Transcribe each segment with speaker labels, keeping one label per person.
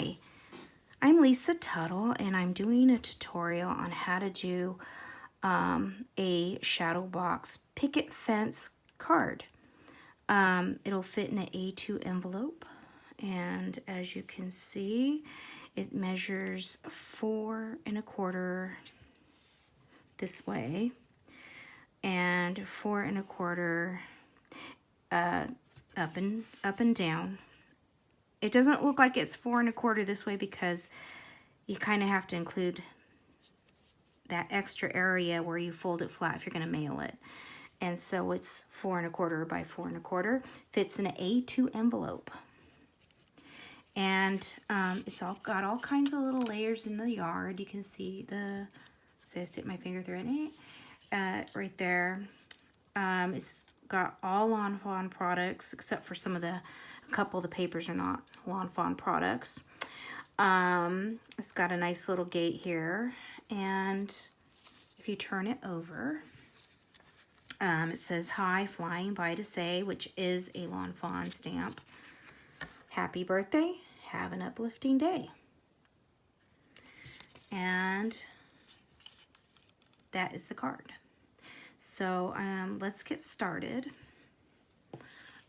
Speaker 1: Hi, I'm Lisa Tuttle, and I'm doing a tutorial on how to do a shadow box picket fence card. It'll fit in an A2 envelope, and as you can see, it measures 4 1/4 this way and 4 1/4 up and down. It doesn't look like it's 4 1/4 this way because you kind of have to include that extra area where you fold it flat if you're going to mail it. And so it's 4 1/4 by 4 1/4. Fits in an A2 envelope. And it's all got all kinds of little layers in the yard. You can see I stick my finger through it right there. It's got all Lawn Fawn products except for a couple of the papers are not Lawn Fawn products. It's got a nice little gate here, and if you turn it over, it says "Hi, flying by to say," which is a Lawn Fawn stamp. Happy birthday, have an uplifting day. And that is the card. So let's get started.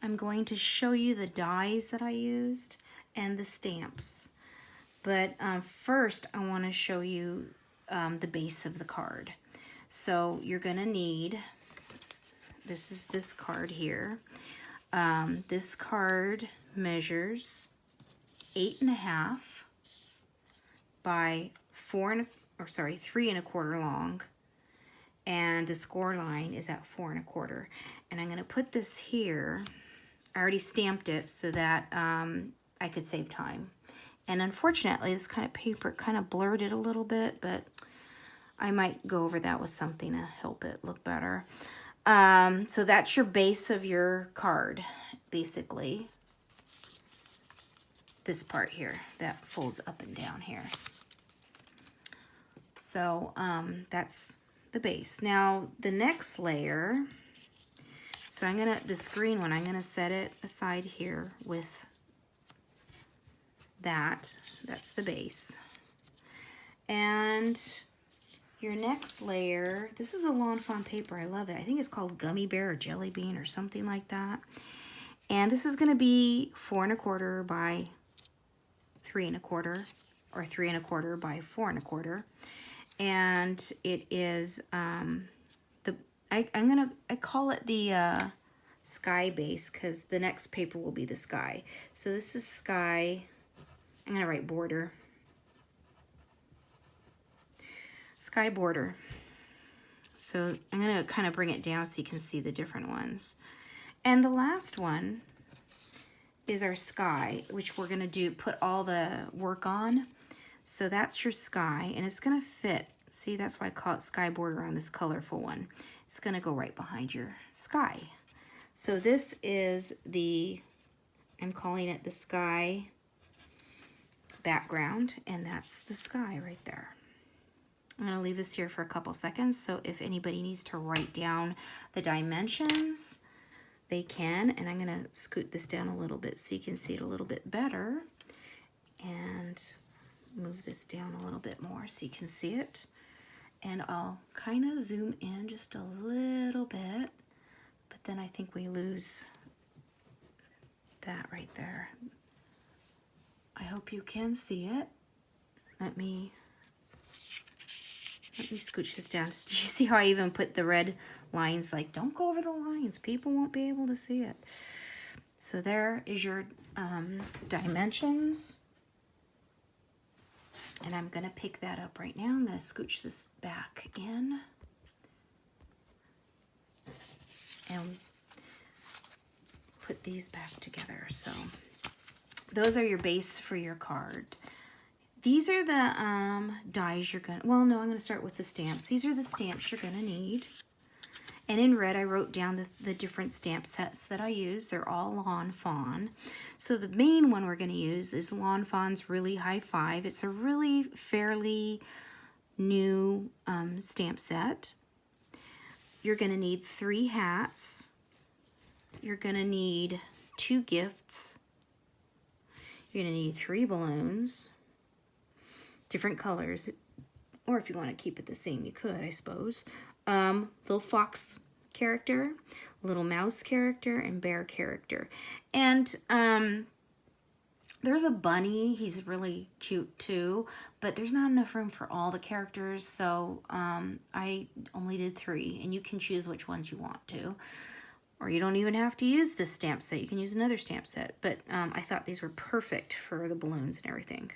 Speaker 1: I'm going to show you the dies that I used and the stamps. But first I want to show you the base of the card. So you're going to need, this is this card here. This card measures 8 1/2 by 3 1/4 long. And the score line is at 4 1/4. And I'm going to put this here. I already stamped it so that I could save time. And unfortunately, this kind of paper kind of blurred it a little bit, but I might go over that with something to help it look better. So that's your base of your card, basically. This part here that folds up and down here. So that's the base. Now the next layer, so this green one, I'm gonna set it aside here with that. That's the base. And your next layer, this is a Lawn Fawn paper. I love it. I think it's called Gummy Bear or Jelly Bean or something like that. And this is gonna be 4 1/4 by 3 1/4 or 3 1/4 by 4 1/4. And it is I call it the sky base because the next paper will be the sky. So this is sky. I'm gonna write border. Sky border. So I'm gonna kind of bring it down so you can see the different ones. And the last one is our sky, which we're gonna put all the work on. So that's your sky, and it's gonna fit. See, that's why I call it sky border on this colorful one. It's gonna go right behind your sky. So this is I'm calling it the sky background, and that's the sky right there. I'm gonna leave this here for a couple seconds, so if anybody needs to write down the dimensions, they can, and I'm gonna scoot this down a little bit so you can see it a little bit better. And move this down a little bit more so you can see it. And I'll kind of zoom in just a little bit, but then I think we lose that right there. I hope you can see it. Let me scooch this down. Do you see how I even put the red lines? Like, don't go over the lines. People won't be able to see it. So there is your dimensions. And I'm going to pick that up right now. I'm going to scooch this back in. And put these back together. So those are your base for your card. These are the dies you're going to... Well, no, I'm going to start with the stamps. These are the stamps you're going to need. And in red, I wrote down the different stamp sets that I use. They're all Lawn Fawn. So the main one we're going to use is Lawn Fawn's Really High Five. It's a really fairly new stamp set. You're going to need 3 hats. You're going to need 2 gifts. You're gonna need 3 balloons, different colors, or if you want to keep it the same, you could, I suppose. Little fox character, little mouse character, and bear character. And there's a bunny. He's really cute too, but there's not enough room for all the characters, so I only did 3, and you can choose which ones you want to. Or you don't even have to use this stamp set. You can use another stamp set, but I thought these were perfect for the balloons and everything.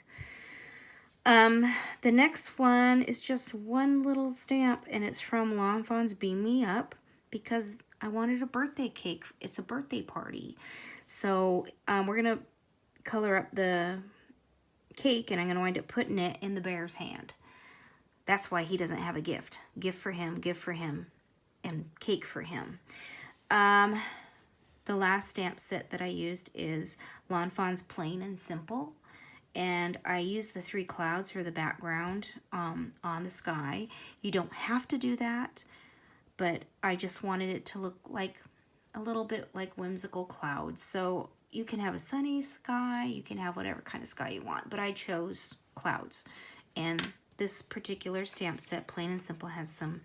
Speaker 1: The next one is just one little stamp, and it's from Fawn Beam Me Up, because I wanted a birthday cake. It's a birthday party. So we're going to color up the cake, and I'm going to wind up putting it in the bear's hand. That's why he doesn't have a gift. Gift for him, and cake for him. The last stamp set that I used is Fawn's Plain and Simple. And I used the 3 clouds for the background on the sky. You don't have to do that, but I just wanted it to look like a little bit like whimsical clouds. So you can have a sunny sky, you can have whatever kind of sky you want, but I chose clouds. And this particular stamp set, Plain and Simple, has some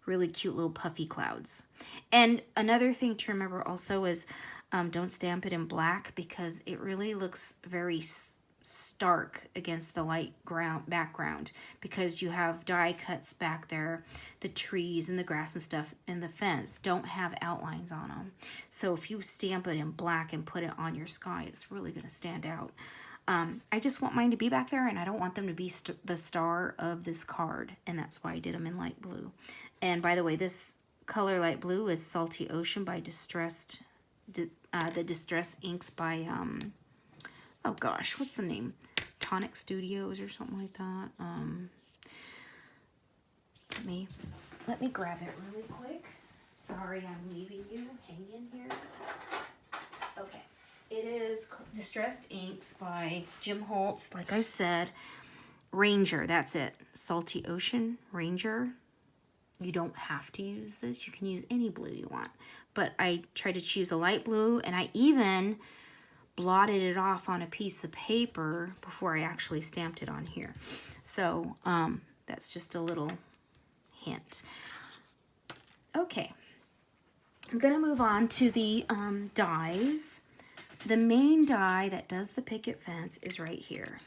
Speaker 1: really cute little puffy clouds. And another thing to remember also is don't stamp it in black, because it really looks very stark against the light background, because you have die cuts back there. The trees and the grass and stuff and the fence don't have outlines on them. So if you stamp it in black and put it on your sky, it's really going to stand out. I just want mine to be back there, and I don't want them to be the star of this card, and that's why I did them in light blue. And by the way, this color light blue is Salty Ocean by the Distress Inks by oh gosh, what's the name? Tonic Studios or something like that. Let me grab it really quick. Sorry, I'm leaving you hanging here. Okay, it is Distressed Inks by Jim Holtz. Like I said, Ranger. That's it. Salty Ocean Ranger. You don't have to use this. You can use any blue you want. But I tried to choose a light blue, and I even blotted it off on a piece of paper before I actually stamped it on here. So that's just a little hint. Okay, I'm gonna move on to the dies. The main die that does the picket fence is right here.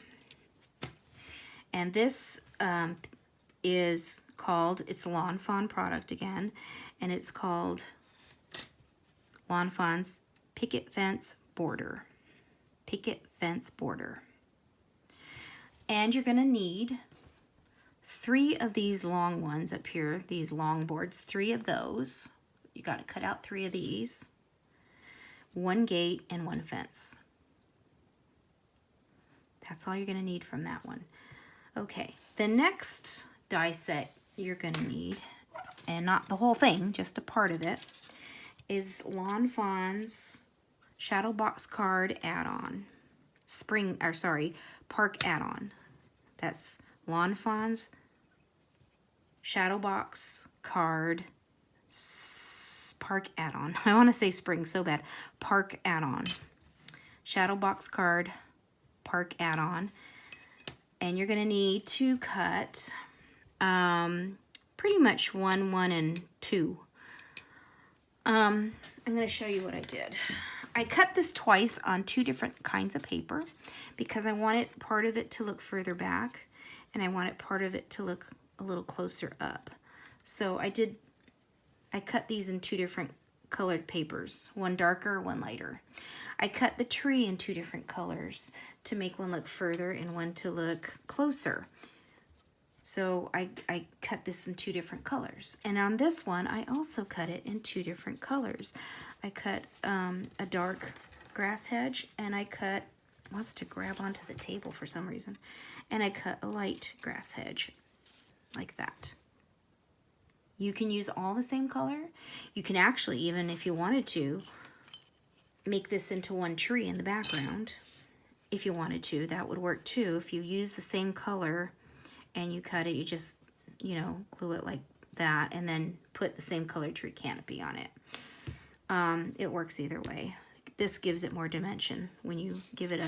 Speaker 1: And this is called, it's a Lawn Fawn product again, and it's called Lawn Fawn's Picket Fence Border. Picket Fence Border. And you're going to need 3 of these long ones up here, these long boards, 3 of those. You got to cut out 3 of these, 1 gate and 1 fence. That's all you're going to need from that one. Okay, the next die set you're going to need, and not the whole thing, just a part of it, is Lawn Fawn's Shadow Box Card Add-on. Park Add-on. That's Lawn Fawn's Shadow Box Card Park Add-on. I want to say spring so bad. Park Add-on. Shadow Box Card Park Add-on. And you're going to need to cut pretty much 1, 1, and 2. I'm going to show you what I did. I cut this twice on 2 different kinds of paper because I wanted part of it to look further back and I wanted part of it to look a little closer up. So I cut these in 2 different colored papers, one darker, one lighter. I cut the tree in 2 different colors to make one look further and one to look closer. So I cut this in 2 different colors. And on this one, I also cut it in 2 different colors. I cut a dark grass hedge, and I cut, wants to grab onto the table for some reason, and I cut a light grass hedge, like that. You can use all the same color. You can actually, even if you wanted to, make this into one tree in the background. If you wanted to, that would work too. If you use the same color and you cut it, you just, you know, glue it like that and then put the same colored tree canopy on it. It works either way. This gives it more dimension when you give it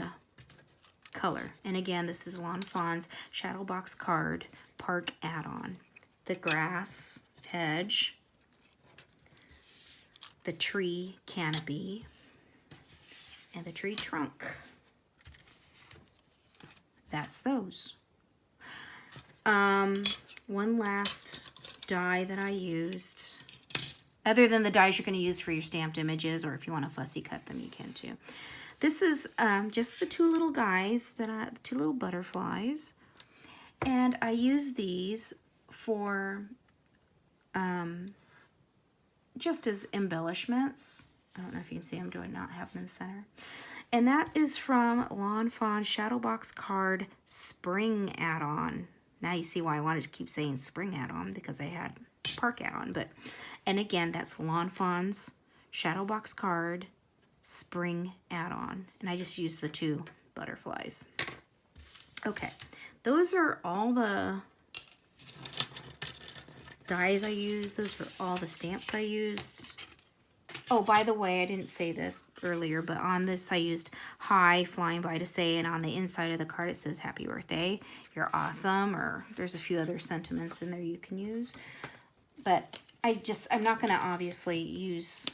Speaker 1: color. And again, this is Lawn Fawn's Shadow Box Card Park add-on. The grass hedge, the tree canopy, and the tree trunk. That's those. One last die that I used, other than the dies you're going to use for your stamped images, or if you want to fussy cut them, you can too. This is just the two little guys, the two little butterflies. And I use these for just as embellishments. I don't know if you can see them, do I not have them in the center? And that is from Lawn Fawn Shadow Box Card Spring Add-on. Now you see why I wanted to keep saying spring add-on, because I had park add-on. But, and again, that's Lawn Fawn's Shadow Box Card Spring Add-on. And I just used the two butterflies. Okay, those are all the dies I used. Those are all the stamps I used. Oh, by the way, I didn't say this earlier, but on this I used hi flying by to say, and on the inside of the card it says happy birthday, you're awesome, or there's a few other sentiments in there you can use. But I'm not going to obviously use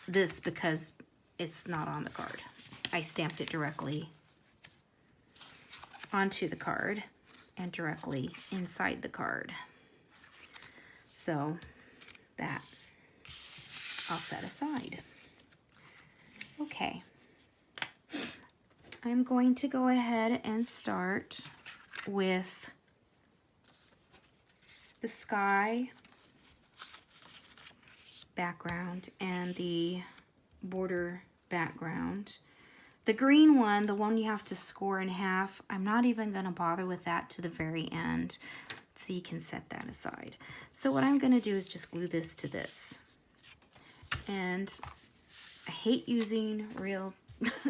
Speaker 1: this because it's not on the card. I stamped it directly onto the card and directly inside the card. So that I'll set aside. Okay. I'm going to go ahead and start with the sky background and the border background. The green one, the one you have to score in half, I'm not even going to bother with that to the very end, so you can set that aside. So what I'm going to do is just glue this to this. And I hate using real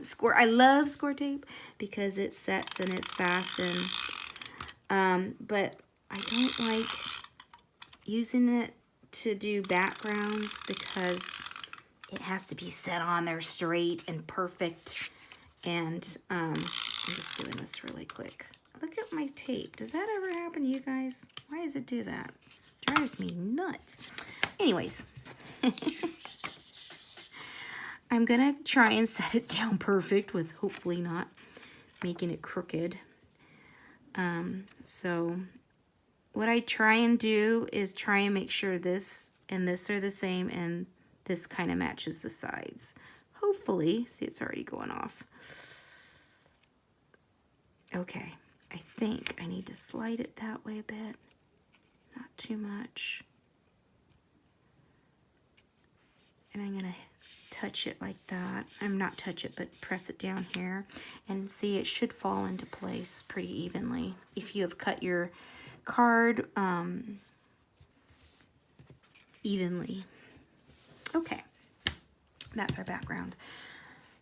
Speaker 1: score. I love score tape because it sets and it's fast, and but I don't like using it to do backgrounds because it has to be set on there straight and perfect. And I'm just doing this really quick. Look at my tape. Does that ever happen to you guys? Why does it do that? It drives me nuts. Anyways. I'm gonna try and set it down perfect with hopefully not making it crooked. So what I try and do is try and make sure this and this are the same and this kind of matches the sides. Hopefully, see, it's already going off. Okay, I think I need to slide it that way a bit, not too much. And I'm gonna touch it like that. I'm not touch it, but press it down here. And see, it should fall into place pretty evenly. If you have cut your card evenly. Okay, that's our background.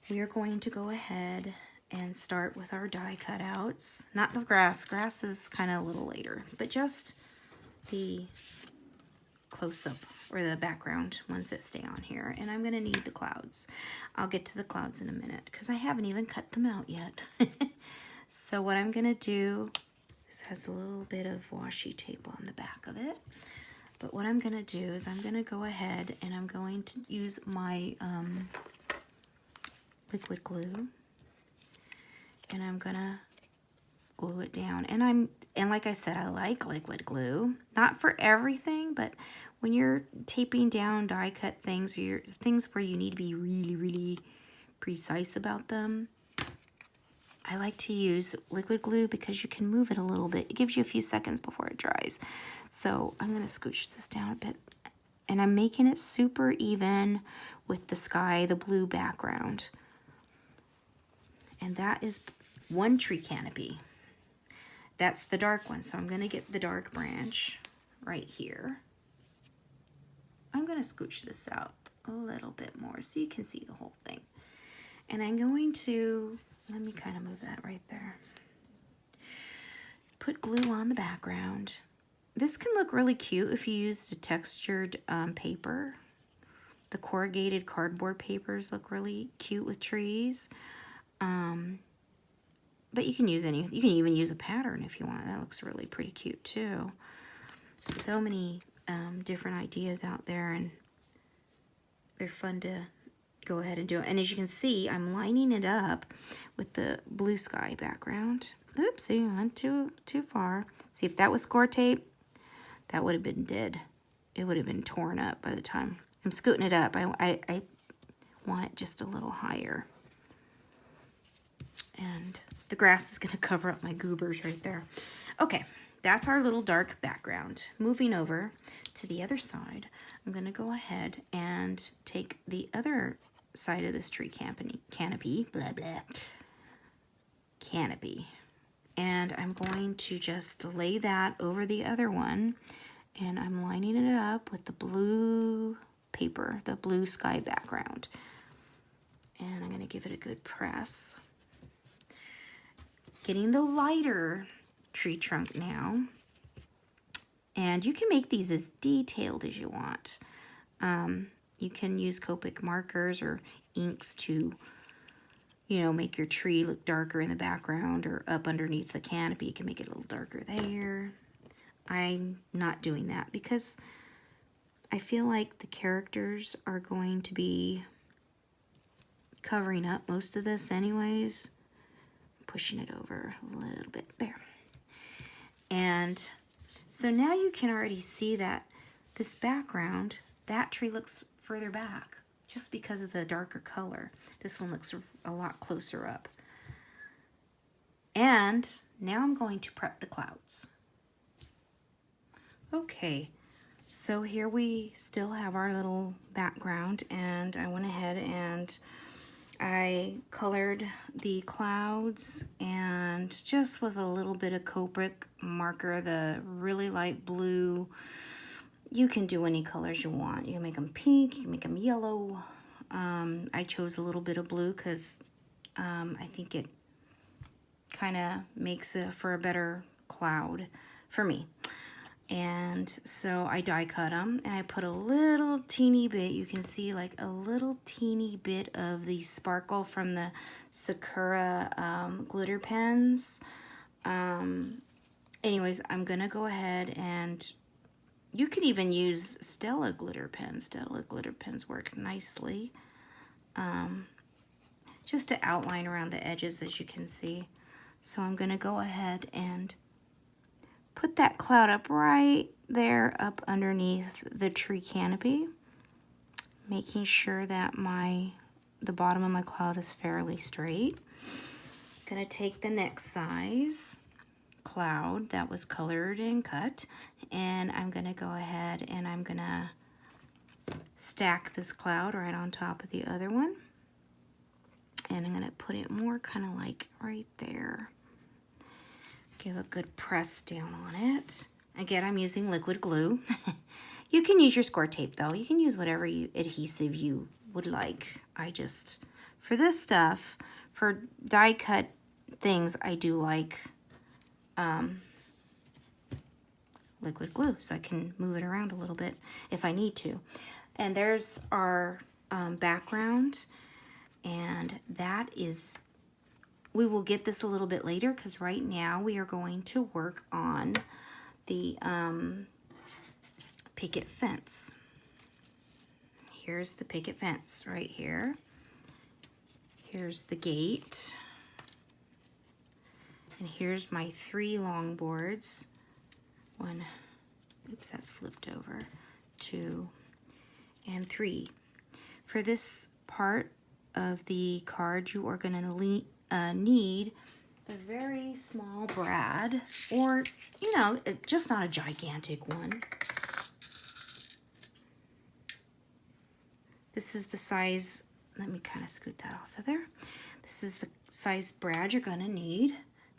Speaker 1: We are going to go ahead and start with our die cutouts. Not the grass. Grass is kind of a little later, but just the close-up or the background ones that stay on here. And I'm going to need the clouds. I'll get to the clouds in a minute because I haven't even cut them out yet. So what I'm going to do, this has a little bit of washi tape on the back of it. But what I'm going to do is I'm going to go ahead and I'm going to use my liquid glue. And I'm going to glue it down. And like I said, I like liquid glue. Not for everything, but when you're taping down die cut things or things where you need to be really, really precise about them, I like to use liquid glue because you can move it a little bit. It gives you a few seconds before it dries. So I'm going to scooch this down a bit. And I'm making it super even with the sky, the blue background. And that is one tree canopy. That's the dark one. So I'm going to get the dark branch right here. I'm going to scooch this out a little bit more so you can see the whole thing. And I'm going to, let me kind of move that right there. Put glue on the background. This can look really cute if you used a textured paper. The corrugated cardboard papers look really cute with trees. but you can use any, you can even use a pattern if you want. That looks really pretty cute too. So many different ideas out there, and they're fun to go ahead and do it. And as you can see, I'm lining it up with the blue sky background. Oopsie, I went too far. See, if that was score tape, that would have been dead. It would have been torn up by the time. I'm scooting it up. I want it just a little higher. And the grass is going to cover up my goobers right there. Okay, that's our little dark background. Moving over to the other side, I'm going to go ahead and take the other side of this tree canopy, blah, blah, canopy. And I'm going to just lay that over the other one. And I'm lining it up with the blue paper, the blue sky background. And I'm going to give it a good press. Getting the lighter tree trunk now. And you can make these as detailed as you want. You can use COPIC markers or inks to, you know, make your tree look darker in the background, or up underneath the canopy. You can make it a little darker there. I'm not doing that because I feel like the characters are going to be covering up most of this anyways. Pushing it over a little bit there. And so now you can already see that this background, that tree looks further back just because of the darker color. This one looks a lot closer up. And now I'm going to prep the clouds. Okay, so here we still have our little background, and I went ahead and I colored the clouds, and just with a little bit of COPIC marker, the really light blue. You can do any colors you want. You can make them pink, you can make them yellow. I chose a little bit of blue because I think it kind of makes it for a better cloud for me. And so I die cut them, and I put a little teeny bit, you can see like a little teeny bit of the sparkle from the Sakura glitter pens. Anyways, I'm gonna go ahead, and you can even use Stella glitter pens. Stella glitter pens work nicely. Just to outline around the edges, as you can see. So I'm gonna go ahead and put that cloud up right there up underneath the tree canopy, making sure that the bottom of my cloud is fairly straight. Gonna take the next size cloud that was colored and cut, and I'm gonna go ahead and I'm gonna stack this cloud right on top of the other one, and I'm gonna put it more kind of like right there. Give a good press down on it. Again, I'm using liquid glue. You can use your score tape though. You can use whatever adhesive you would like. I just, for this stuff, for die cut things, I do like liquid glue, so I can move it around a little bit if I need to. And there's our background, and that is, we will get this a little bit later because right now we are going to work on the picket fence. Here's the picket fence right here. Here's the gate. And here's my 3 long boards. 1, oops, that's flipped over. 2 and 3. For this part of the card, you are going to need a very small brad, or, you know, just not a gigantic one. This is the size, let me kind of scoot that off of there. This is the size brad you're going to need.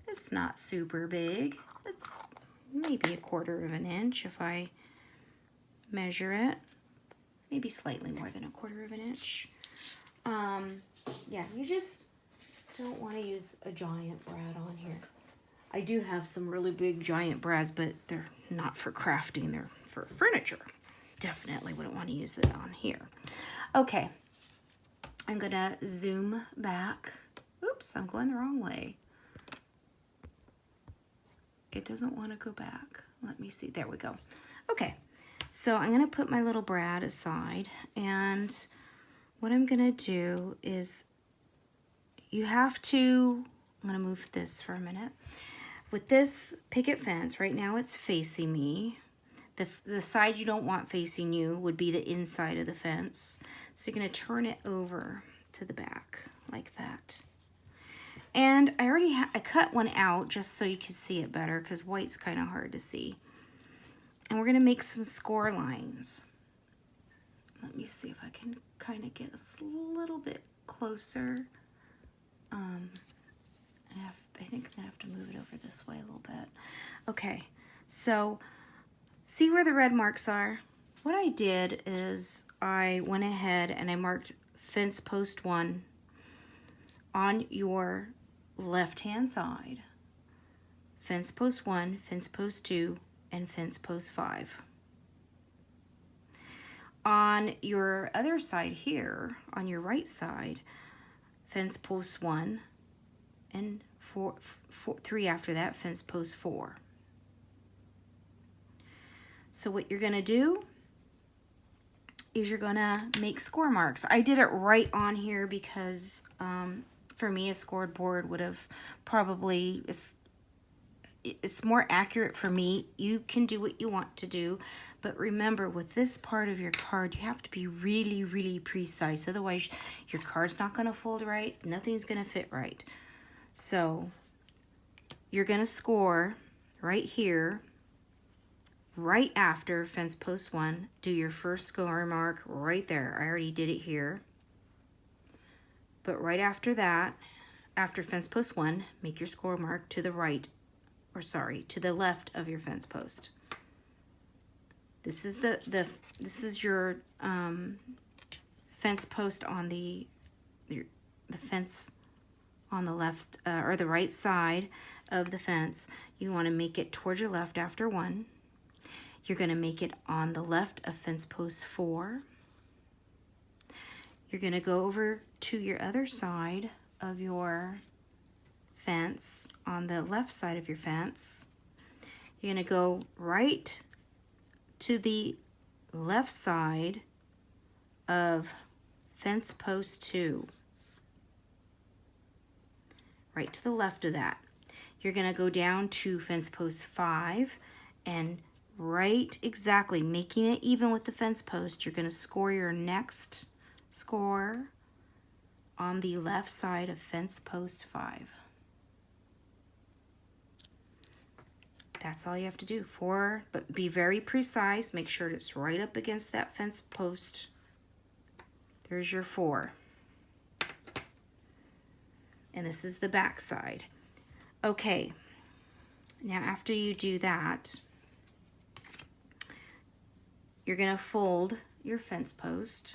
Speaker 1: It's not super big. It's maybe 1/4 of an inch if I measure it. Maybe slightly more than 1/4 of an inch. Yeah, you just don't want to use a giant brad on here. I do have some really big giant brads, but they're not for crafting, they're for furniture. Definitely wouldn't want to use it on here. Okay, I'm gonna zoom back. Oops, I'm going the wrong way. it doesn't want to go back. Let me see. There we go. Okay, so I'm going to put my little brad aside, and what I'm going to do is you have to, I'm going to move this for a minute. With this picket fence, right now it's facing me. The side you don't want facing you would be the inside of the fence. So you're going to turn it over to the back like that. And I already I cut one out just so you can see it better because white's kind of hard to see. And we're going to make some score lines. Let me see if I can kind of get a little bit closer. I think I'm going to have to move it over this way a little bit. Okay, so see where the red marks are? What I did is I went ahead and I marked fence post 1 on your left-hand side, fence post 1, fence post 2, and fence post 5. On your other side here, on your right side, fence post 1, and 3 after that, fence post 4. So what you're going to do is you're going to make score marks. I did it right on here because for me a scored board would have probably, it's more accurate for me. You can do what you want to do, but remember with this part of your card you have to be really, really precise. Otherwise your card's not going to fold right, nothing's going to fit right. So you're going to score right here, right after fence post 1. Do your first score mark right there. I already did it here. But right after that, after fence post 1, make your score mark to the right, or sorry, to the left of your fence post. This is this is your fence post on the fence on the left or the right side of the fence. You want to make it towards your left after 1. You're going to make it on the left of fence post 4. You're going to go over to your other side of your fence, on the left side of your fence. You're going to go right to the left side of fence post 2. Right to the left of that. You're going to go down to fence post 5 and right exactly, making it even with the fence post, you're going to score your next score on the left side of fence post 5. That's all you have to do. But be very precise. Make sure it's right up against that fence post. There's your 4. And this is the back side. Okay, now after you do that, you're going to fold your fence post.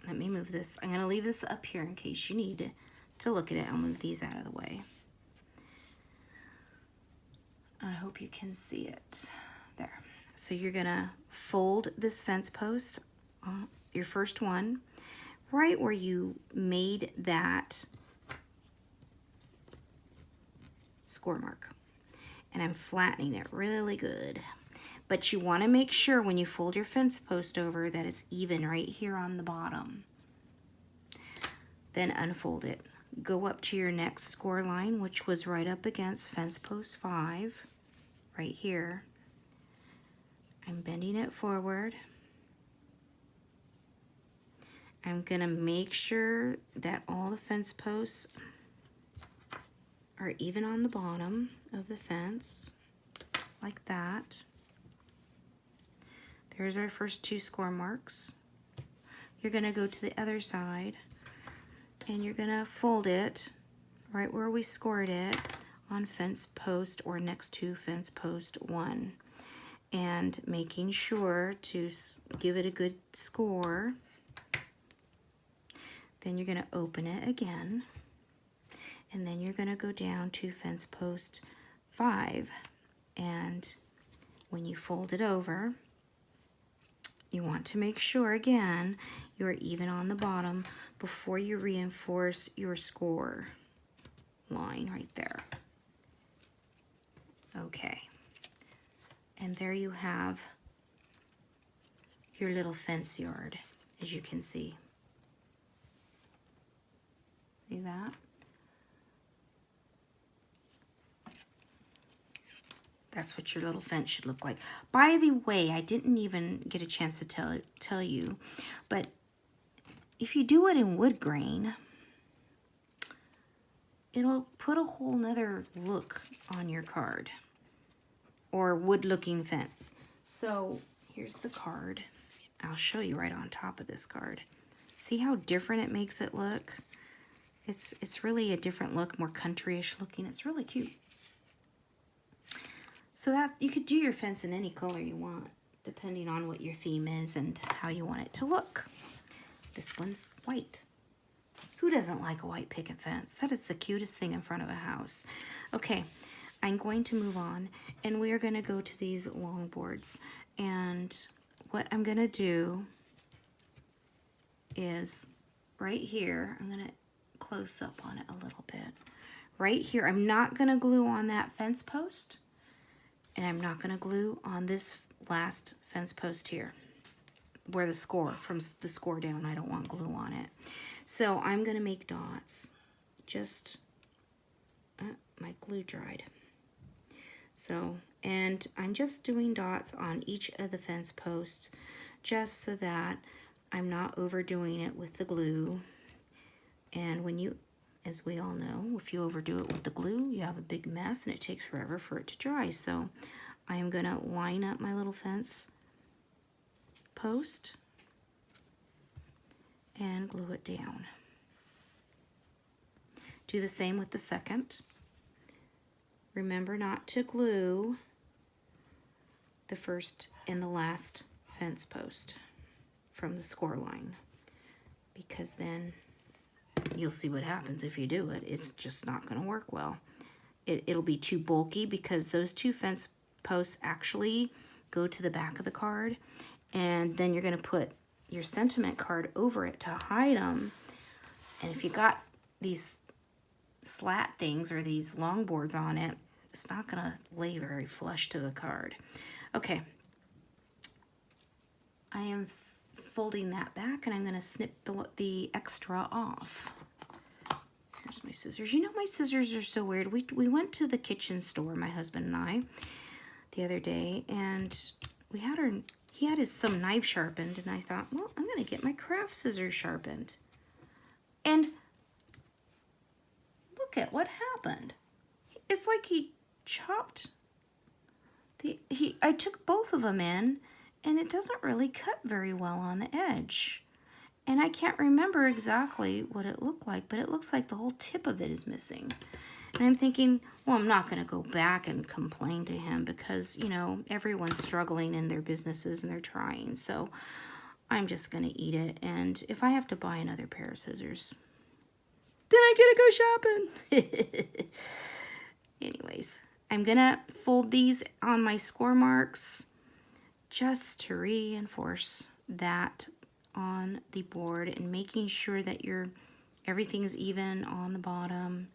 Speaker 1: Let me move this. I'm going to leave this up here in case you need to look at it. I'll move these out of the way. I hope you can see it. There. So you're going to fold this fence post, your first one, right where you made that score mark. And I'm flattening it really good. But you want to make sure when you fold your fence post over that it's even right here on the bottom. Then unfold it. Go up to your next score line, which was right up against fence post 5, right here. I'm bending it forward. I'm going to make sure that all the fence posts are even on the bottom of the fence, like that. There's our first 2 score marks. You're going to go to the other side and you're going to fold it right where we scored it on fence post or next to fence post 1, and making sure to give it a good score. Then you're going to open it again, and then you're going to go down to fence post 5, and when you fold it over, you want to make sure again you're even on the bottom before you reinforce your score line right there. Okay. And there you have your little fence yard, as you can see. See that? That's what your little fence should look like. By the way, I didn't even get a chance to tell you, but if you do it in wood grain, it'll put a whole nother look on your card, or wood looking fence. So here's the card. I'll show you right on top of this card. See how different it makes it look? It's really a different look, more countryish looking. It's really cute. So that you could do your fence in any color you want, depending on what your theme is and how you want it to look. This one's white. Who doesn't like a white picket fence? That is the cutest thing in front of a house. Okay, I'm going to move on, and we are going to go to these long boards. And what I'm going to do is right here, I'm going to close up on it a little bit. Right here, I'm not going to glue on that fence post. And I'm not going to glue on this last fence post here, where the score, from the score down, I don't want glue on it. So I'm going to make dots. Just, my glue dried. So, and I'm just doing dots on each of the fence posts, just so that I'm not overdoing it with the glue. And when you, as we all know, if you overdo it with the glue, you have a big mess and it takes forever for it to dry. So I am going to line up my little fence post and glue it down. Do the same with the second. Remember not to glue the first and the last fence post from the score line, because then you'll see what happens if you do it. It's just not going to work well. It'll be too bulky, because those two fence posts actually go to the back of the card, and then you're going to put your sentiment card over it to hide them. And if you got these slat things or these long boards on it, it's not going to lay very flush to the card. Okay, I am folding that back, and I'm going to snip the extra off. Here's my scissors. You know, my scissors are so weird. We went to the kitchen store, my husband and I, the other day, and he had some knife sharpened, and I thought, well, I'm going to get my craft scissors sharpened. And look at what happened. It's like he chopped I took both of them in, and it doesn't really cut very well on the edge. And I can't remember exactly what it looked like, but it looks like the whole tip of it is missing. And I'm thinking, well, I'm not going to go back and complain to him, because, you know, everyone's struggling in their businesses and they're trying. So I'm just going to eat it. And if I have to buy another pair of scissors, then I get to go shopping. Anyways, I'm going to fold these on my score marks just to reinforce that on the board, and making sure that everything's even on the bottom.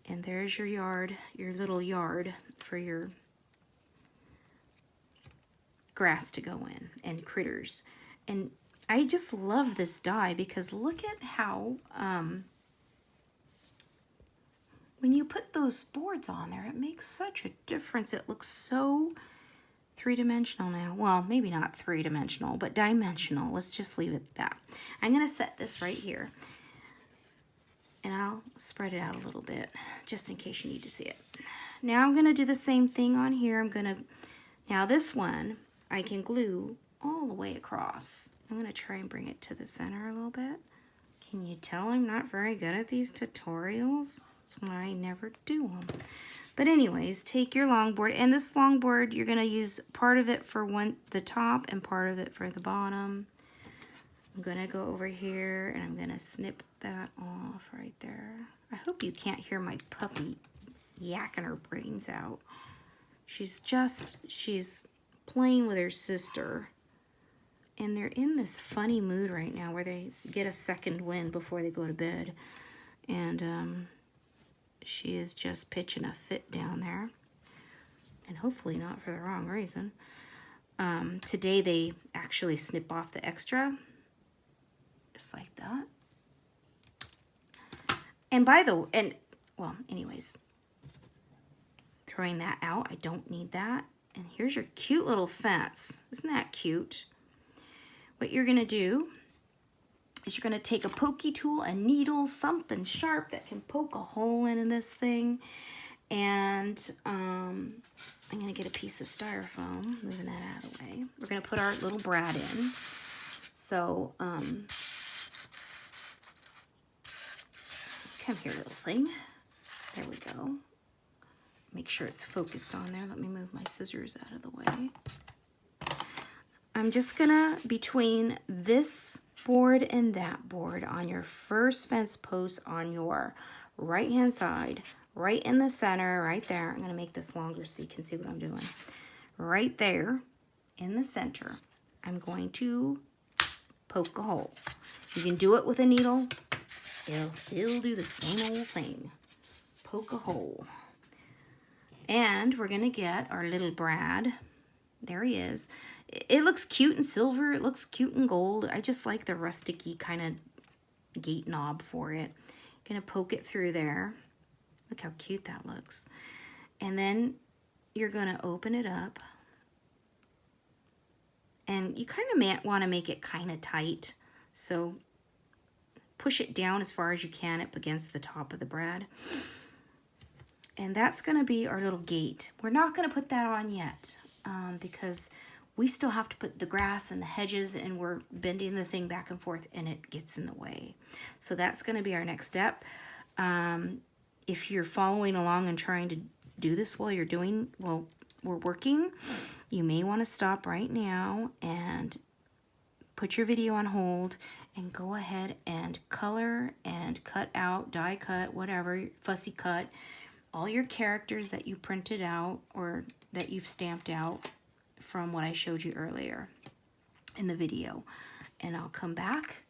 Speaker 1: And there's your yard, your little yard for your grass to go in and critters. And I just love this die, because look at how when you put those boards on there, it makes such a difference. It looks so three-dimensional now. Well, maybe not three-dimensional, but dimensional. Let's just leave it at that. I'm going to set this right here, and I'll spread it out a little bit just in case you need to see it. Now I'm going to do the same thing on here. Now this one, I can glue all the way across. I'm going to try and bring it to the center a little bit. Can you tell I'm not very good at these tutorials? That's why I never do them. But anyways, take your longboard, and this longboard, you're going to use part of it for the top and part of it for the bottom. I'm going to go over here, and I'm going to snip that off right there. I hope you can't hear my puppy yakking her brains out. She's playing with her sister, and they're in this funny mood right now where they get a second wind before they go to bed. And she is just pitching a fit down there. And hopefully not for the wrong reason. Today they actually snip off the extra. Just like that. And well, anyways. Throwing that out, I don't need that. And here's your cute little fence. Isn't that cute? What you're gonna do is you're gonna take a pokey tool, a needle, something sharp that can poke a hole in this thing. And I'm gonna get a piece of styrofoam, moving that out of the way. We're gonna put our little brad in. So, come here, little thing. There we go. Make sure it's focused on there. Let me move my scissors out of the way. I'm just gonna, between this board and that board, on your first fence post on your right-hand side, right in the center, right there. I'm gonna make this longer so you can see what I'm doing. Right there in the center, I'm going to poke a hole. You can do it with a needle. It'll still do the same old thing. Poke a hole. And we're gonna get our little brad. There he is. It looks cute in silver. It looks cute in gold. I just like the rusticy kind of gate knob for it. Gonna poke it through there. Look how cute that looks. And then you're gonna open it up. And you kind of want to make it kind of tight. So push it down as far as you can up against the top of the brad. And that's going to be our little gate. We're not going to put that on yet because we still have to put the grass and the hedges, and we're bending the thing back and forth and it gets in the way. So that's going to be our next step. If you're following along and trying to do this while we're working, you may want to stop right now and put your video on hold and go ahead and color and cut out, die cut, whatever, fussy cut, all your characters that you printed out or that you've stamped out from what I showed you earlier in the video. And I'll come back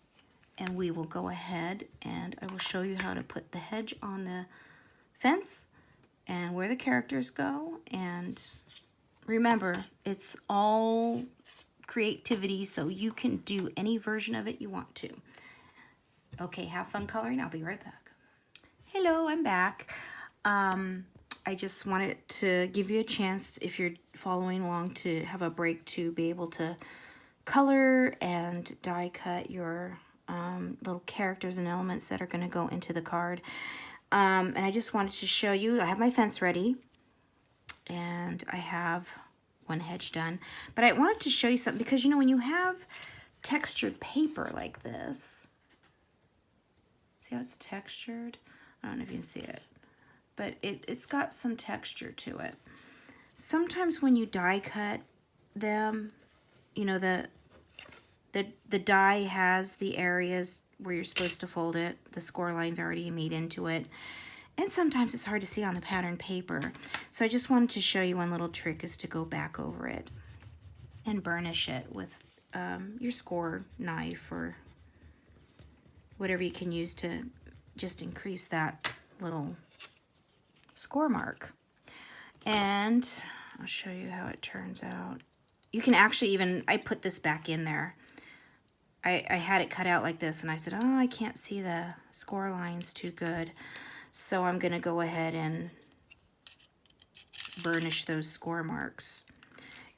Speaker 1: and we will go ahead and I will show you how to put the hedge on the fence and where the characters go. And remember, it's all creativity, so you can do any version of it you want to. Okay, have fun coloring. I'll be right back. Hello, I'm back. I just wanted to give you a chance, if you're following along, to have a break to be able to color and die cut your little characters and elements that are going to go into the card. And I just wanted to show you, I have my fence ready and I have one hedge done, but I wanted to show you something because, you know, when you have textured paper like this, see how it's textured? I don't know if you can see it, but it's got some texture to it. Sometimes when you die cut them, you know, the die has the areas where you're supposed to fold it. The score line's already made into it. And sometimes it's hard to see on the pattern paper. So I just wanted to show you one little trick is to go back over it and burnish it with your score knife or whatever you can use to just increase that little score mark. And I'll show you how it turns out. You can actually even, I put this back in there. I had it cut out like this and I said, oh, I can't see the score lines too good. So I'm going to go ahead and burnish those score marks.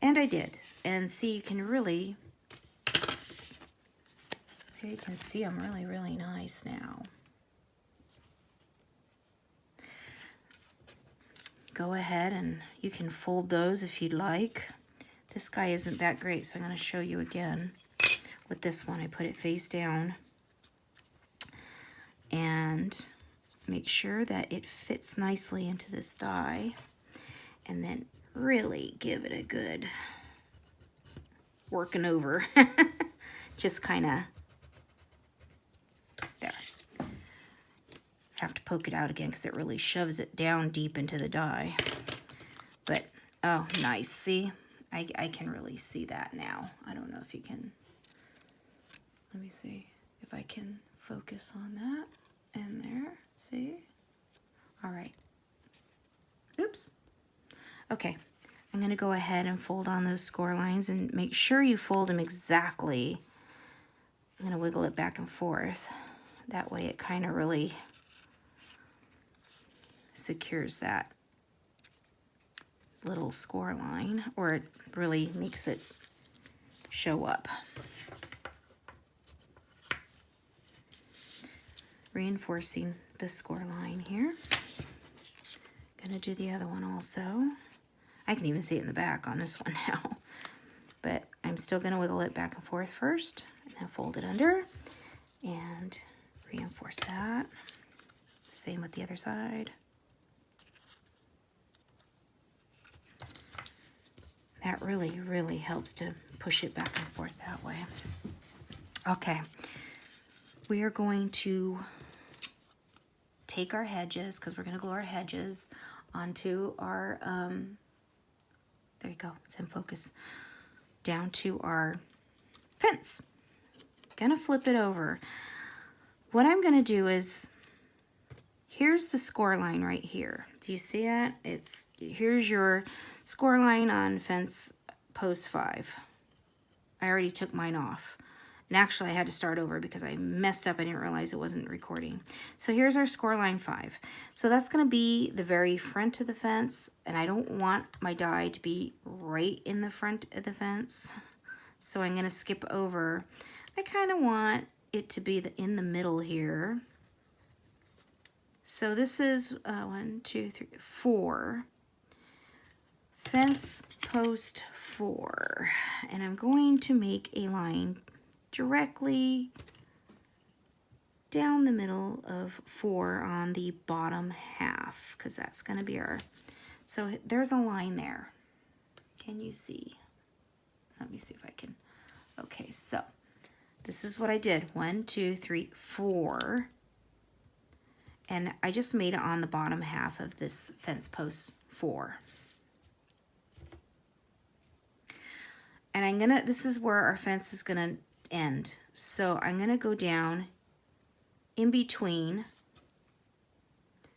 Speaker 1: And I did. And see, you can really, see, you can see them really, really nice now. Go ahead and you can fold those if you'd like. This guy isn't that great, so I'm going to show you again. With this one, I put it face down. And make sure that it fits nicely into this die. And then really give it a good working over. Just kind of there. Have to poke it out again because it really shoves it down deep into the die. But, oh, nice. See? I can really see that now. I don't know if you can. Let me see if I can focus on that. And there. See? All right. Oops. Okay. I'm going to go ahead and fold on those score lines and make sure you fold them exactly. I'm going to wiggle it back and forth. That way it kind of really secures that little score line, or it really makes it show up. Reinforcing the score line here. Gonna do the other one also. I can even see it in the back on this one now. But I'm still gonna wiggle it back and forth first, and then fold it under, and reinforce that. Same with the other side. That really, really helps to push it back and forth that way. Okay, we are going to take our hedges, because we're going to glue our hedges onto our, there you go, it's in focus, down to our fence. Gonna flip it over. What I'm gonna do is, here's the score line right here. Do you see that? Here's your score line on fence post 5. I already took mine off. And actually I had to start over because I messed up. I didn't realize it wasn't recording. So here's our score line 5. So that's going to be the very front of the fence. And I don't want my die to be right in the front of the fence. So I'm going to skip over. I kind of want it to be in the middle here. So this is 1, 2, 3, 4. Fence post 4. And I'm going to make a line directly down the middle of 4 on the bottom half, because that's going to be our, so there's a line there. Can you see? Let me see if I can. Okay, so this is what I did. 1, 2, 3, 4. And I just made it on the bottom half of this fence post 4. And I'm gonna, this is where our fence is gonna end. So I'm gonna go down in between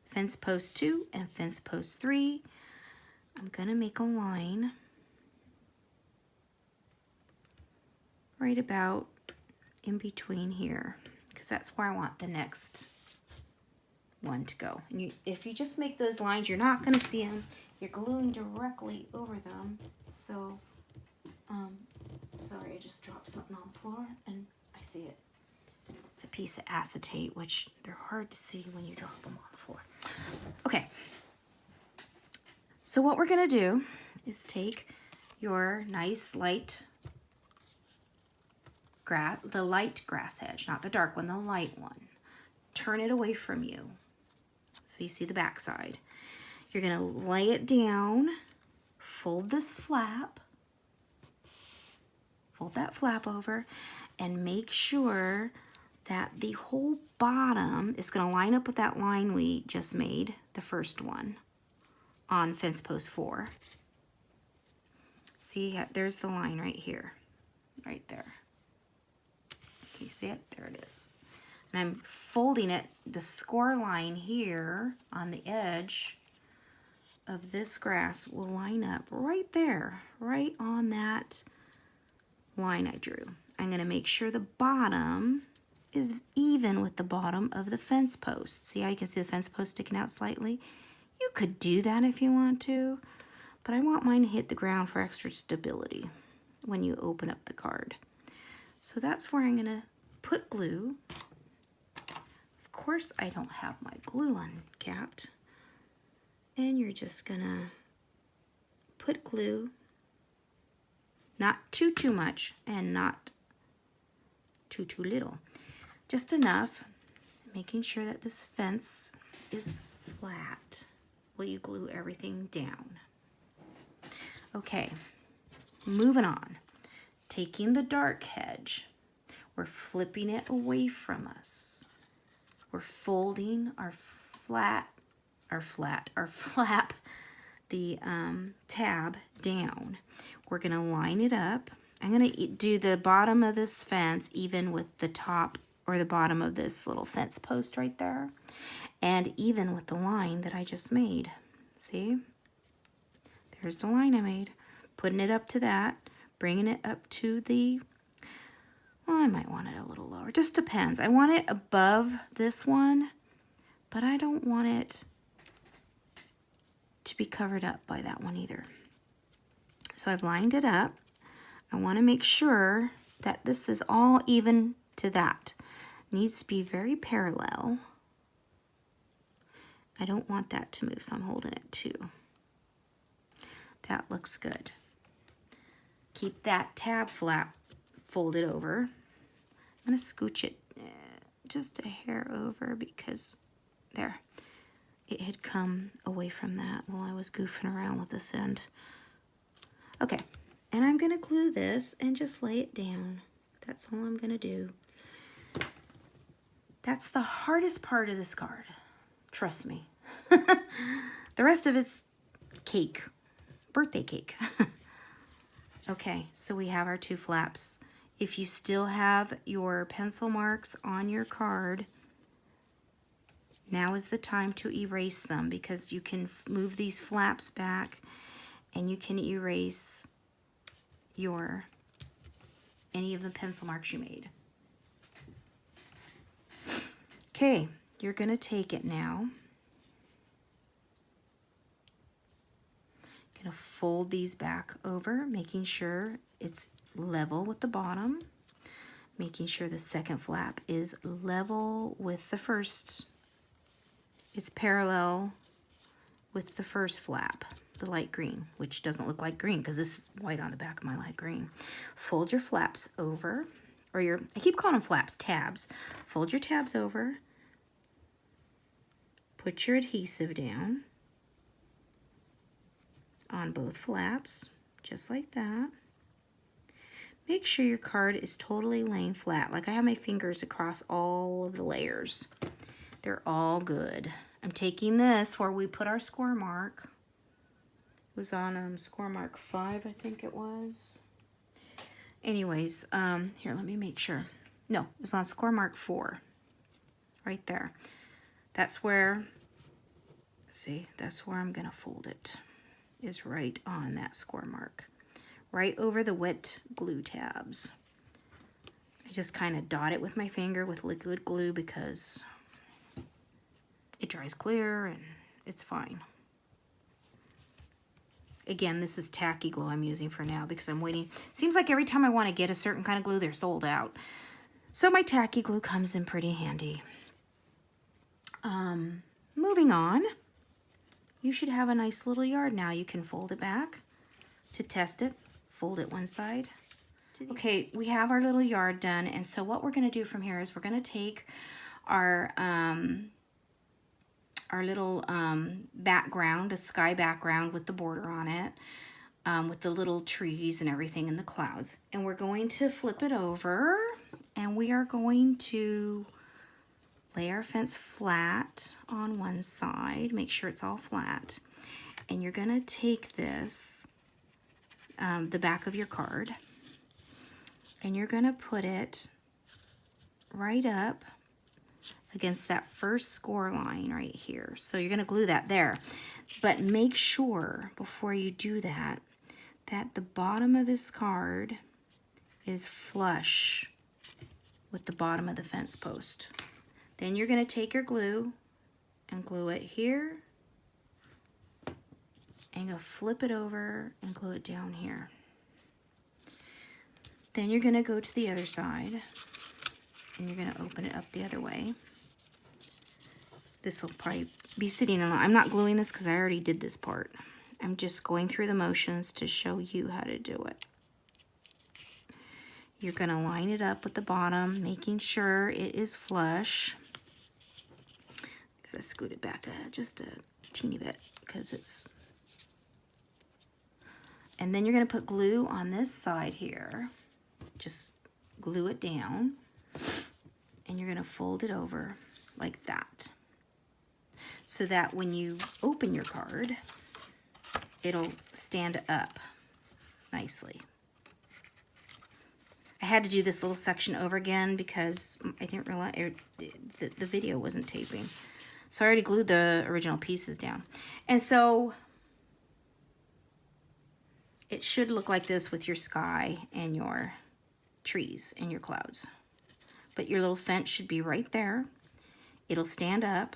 Speaker 1: fence post 2 and fence post 3. I'm gonna make a line right about in between here, because that's where I want the next one to go. And if you just make those lines, you're not gonna see them. You're gluing directly over them. So sorry, I just dropped something on the floor and I see it. It's a piece of acetate, which they're hard to see when you drop them on the floor. Okay. So what we're gonna do is take your nice light grass, the light grass hedge, not the dark one, the light one. Turn it away from you so you see the back side. You're gonna lay it down, fold this flap, fold that flap over, and make sure that the whole bottom is going to line up with that line we just made, the first one, on fence post 4. See, there's the line right here, right there. Can you see it? There it is. And I'm folding it, the score line here on the edge of this grass will line up right there, right on that line I drew. I'm going to make sure the bottom is even with the bottom of the fence post. See how you can see the fence post sticking out slightly? You could do that if you want to, but I want mine to hit the ground for extra stability when you open up the card. So that's where I'm going to put glue. Of course, I don't have my glue uncapped. And you're just going to put glue, not too much and not too little. Just enough, making sure that this fence is flat while you glue everything down. Okay, moving on. Taking the dark hedge, we're flipping it away from us. We're folding our flap, the tab down. We're gonna line it up. I'm gonna do the bottom of this fence even with the top or the bottom of this little fence post right there. and even with the line that I just made. See? There's the line I made. Putting it up to that, bringing it up to the, well, I might want it a little lower. Just depends. I want it above this one, but I don't want it to be covered up by that one either. So I've lined it up. I want to make sure that this is all even to that. It needs to be very parallel. I don't want that to move, so I'm holding it too. That looks good. Keep that tab flap folded over. I'm going to scooch it just a hair over because there, it had come away from that while I was goofing around with this end. Okay, and I'm going to glue this and just lay it down. That's all I'm going to do. That's the hardest part of this card. Trust me. The rest of it's cake. Birthday cake. Okay, so we have our 2 flaps. If you still have your pencil marks on your card, now is the time to erase them, because you can move these flaps back and you can erase any of the pencil marks you made. Okay, you're going to take it now. Going to fold these back over, making sure it's level with the bottom, making sure the second flap is level with the first, it's parallel with the first flap, the light green, which doesn't look like green because this is white on the back of my light green. Fold your flaps over, or I keep calling them flaps, tabs. Fold your tabs over, put your adhesive down on both flaps, just like that. Make sure your card is totally laying flat. Like I have my fingers across all of the layers. They're all good. I'm taking this where we put our score mark. It was on score mark 5, I think it was. Anyways, here, let me make sure. No, it was on score mark 4. Right there. That's where, see, that's where I'm gonna fold it. Is right on that score mark, right over the wet glue tabs. I just kind of dot it with my finger with liquid glue because it dries clear and it's fine. Again, this is tacky glue I'm using for now because I'm waiting. Seems like every time I want to get a certain kind of glue, they're sold out. So my tacky glue comes in pretty handy. Moving on. You should have a nice little yard now. You can fold it back to test it. Fold it one side. Okay, we have our little yard done, and so what we're going to do from here is we're going to take our little background, a sky background with the border on it, with the little trees and everything and the clouds, and we're going to flip it over, and we are going to lay our fence flat on one side, make sure it's all flat, and you're going to take this, the back of your card, and you're going to put it right up against that first score line right here. So you're going to glue that there, but make sure before you do that, that the bottom of this card is flush with the bottom of the fence post. Then you're going to take your glue and glue it here, and go flip it over and glue it down here. Then you're going to go to the other side and you're going to open it up the other way. This will probably be sitting in. I'm not gluing this because I already did this part. I'm just going through the motions to show you how to do it. You're going to line it up with the bottom, making sure it is flush. Gotta scoot it back just a teeny bit because it's. And then you're going to put glue on this side here. Just glue it down, and you're going to fold it over like that, so that when you open your card, it'll stand up nicely. I had to do this little section over again because I didn't realize the video wasn't taping. So I already glued the original pieces down. And so it should look like this with your sky and your trees and your clouds. But your little fence should be right there. It'll stand up.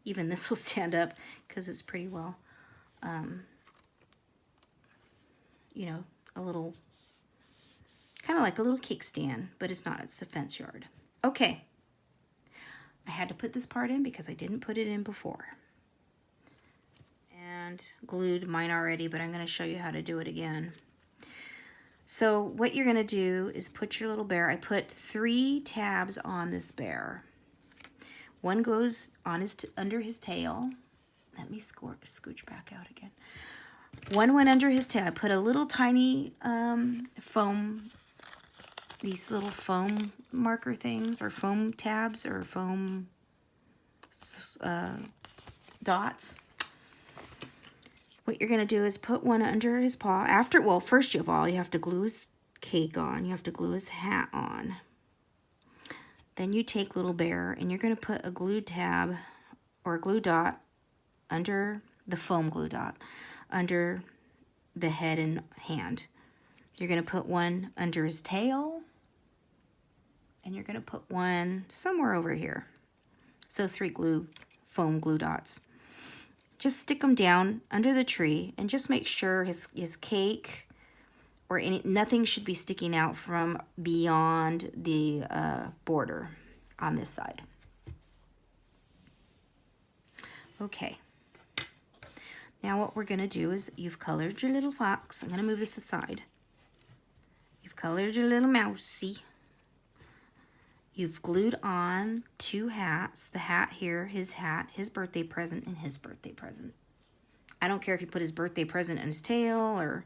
Speaker 1: Even this will stand up because it's pretty well, you know, a little, kind of like a little kickstand, but it's not, it's a fence yard. Okay. I had to put this part in because I didn't put it in before. And glued mine already, but I'm going to show you how to do it again. So what you're going to do is put your little bear. I put 3 tabs on this bear. One goes on his under his tail. Let me scooch back out again. One went under his tail. I put a little tiny foam, these little foam marker things, or foam tabs, or foam dots. What you're going to do is put one under his paw. Well, first of all, you have to glue his cake on. You have to glue his hat on. Then you take little bear and you're going to put a glue tab or a glue dot under the foam glue dot, under the head and hand. You're going to put one under his tail, and you're going to put one somewhere over here. So 3 foam glue dots. Just stick them down under the tree and just make sure his cake or nothing should be sticking out from beyond the border on this side. Okay. Now what we're going to do is you've colored your little fox. I'm going to move this aside. You've colored your little mousey. You've glued on 2 hats. The hat here, his birthday present, and his birthday present. I don't care if you put his birthday present in his tail or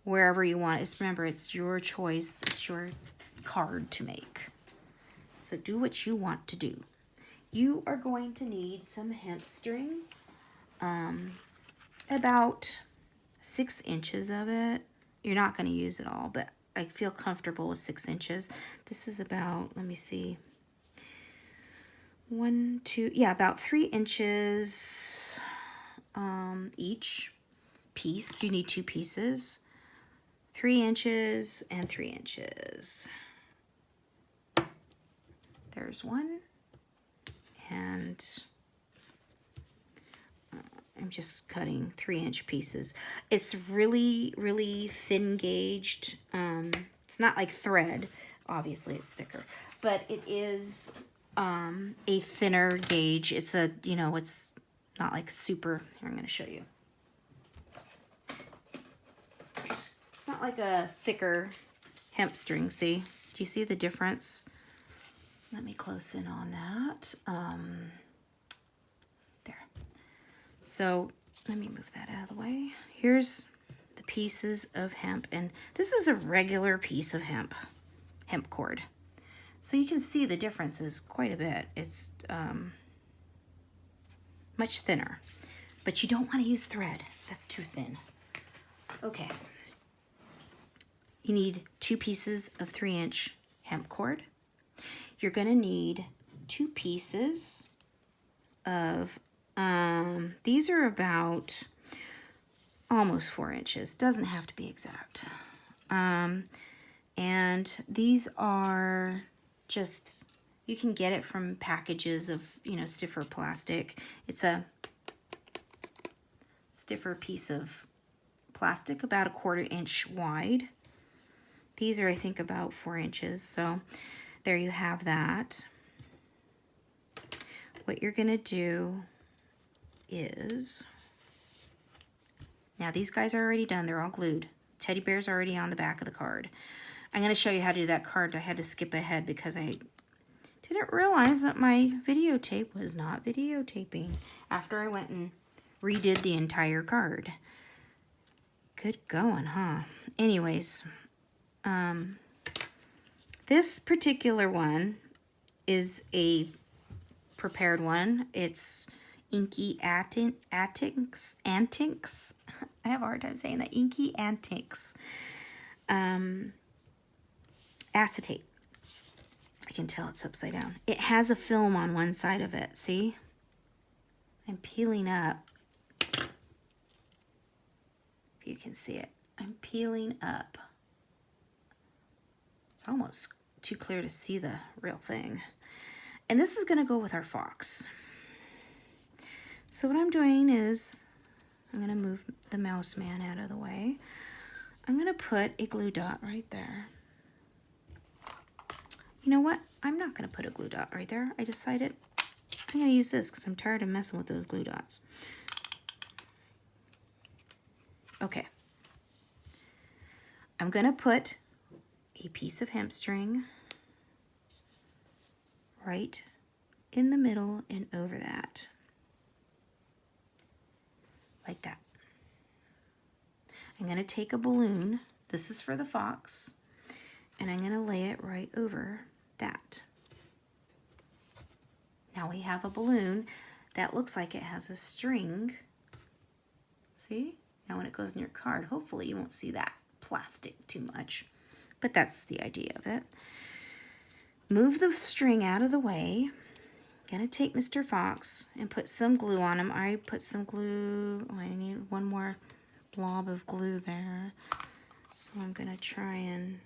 Speaker 1: wherever you want. Remember, it's your choice. It's your card to make. So do what you want to do. You are going to need some hemp string. About 6 inches of it. You're not going to use it all, but I feel comfortable with 6 inches. This is about, let me see, 1, 2, yeah, about 3 inches each piece. You need 2 pieces. 3 inches and 3 inches. There's one. And I'm just cutting 3-inch pieces. It's really, really thin gauged. It's not like thread. Obviously, it's thicker. But it is a thinner gauge. It's a, you know, it's not like super. Here, I'm going to show you. It's not like a thicker hemp string, see? Do you see the difference? Let me close in on that. There. So let me move that out of the way. Here's the pieces of hemp, and this is a regular piece of hemp cord. So you can see the differences quite a bit. It's much thinner, but you don't want to use thread. That's too thin. Okay. You need 2 pieces of 3-inch hemp cord. You're going to need 2 pieces of, these are about almost 4 inches. Doesn't have to be exact. And these are just, you can get it from packages of, you know, stiffer plastic. It's a stiffer piece of plastic, about 1/4 inch wide. These are, I think, about 4 inches. So there you have that. What you're going to do is, now these guys are already done. They're all glued. Teddy bear's already on the back of the card. I'm going to show you how to do that card. I had to skip ahead because I didn't realize that my videotape was not videotaping after I went and redid the entire card. Good going, huh? Anyways, this particular one is a prepared one. It's Inky Antics. I have a hard time saying that. Inky Antics. Acetate. I can tell it's upside down. It has a film on one side of it, see? I'm peeling up. If you can see it. I'm peeling up. It's almost too clear to see the real thing. And this is gonna go with our fox. So what I'm doing is, I'm gonna move the mouse man out of the way. I'm gonna put a glue dot right there. You know what? I'm not gonna put a glue dot right there. I decided I'm gonna use this because I'm tired of messing with those glue dots. Okay. I'm gonna put a piece of hemp string right in the middle and over that. Like that. I'm gonna take a balloon, this is for the fox, and I'm gonna lay it right over that. Now we have a balloon that looks like it has a string. See? Now when it goes in your card, hopefully you won't see that plastic too much, but that's the idea of it. Move the string out of the way. Gonna take Mr. Fox and put some glue on him. I put some glue. Oh, I need one more blob of glue there. So I'm gonna try and...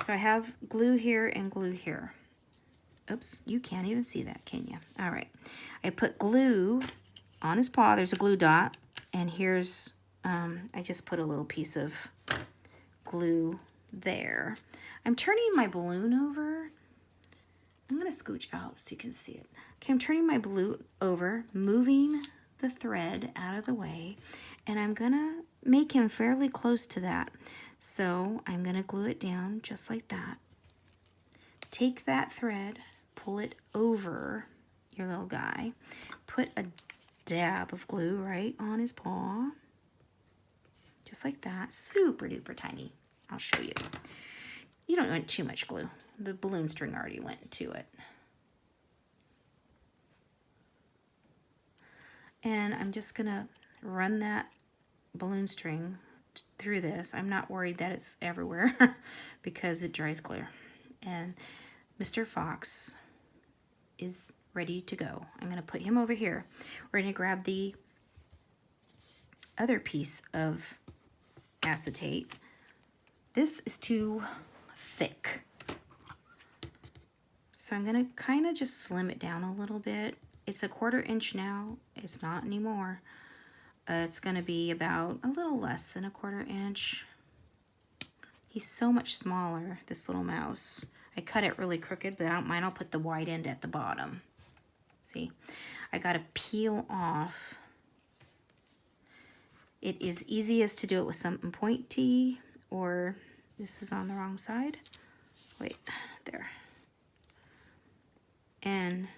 Speaker 1: So I have glue here and glue here. Oops, you can't even see that, can you? All right. I put glue on his paw. There's a glue dot. And here's, I just put a little piece of glue there. I'm turning my balloon over. I'm going to scooch out so you can see it. Okay, I'm turning my balloon over, moving the thread out of the way, and I'm going to make him fairly close to that. So I'm going to glue it down just like that. Take that thread, pull it over your little guy, put a dab of glue right on his paw, just like that. Super duper tiny. I'll show you. You don't want too much glue. The balloon string already went to it. And I'm just gonna run that balloon string through this. I'm not worried that it's everywhere because it dries clear. And Mr. Fox is ready to go. I'm gonna put him over here. We're gonna grab the other piece of acetate. This is too thick. So I'm gonna kind of just slim it down a little bit. It's a 1/4 inch now. It's not anymore. It's gonna be about a little less than a 1/4 inch. He's so much smaller, this little mouse. I cut it really crooked, but I don't mind. I'll put the wide end at the bottom. See, I gotta peel off. It is easiest to do it with something pointy, or this is on the wrong side. Wait, there. And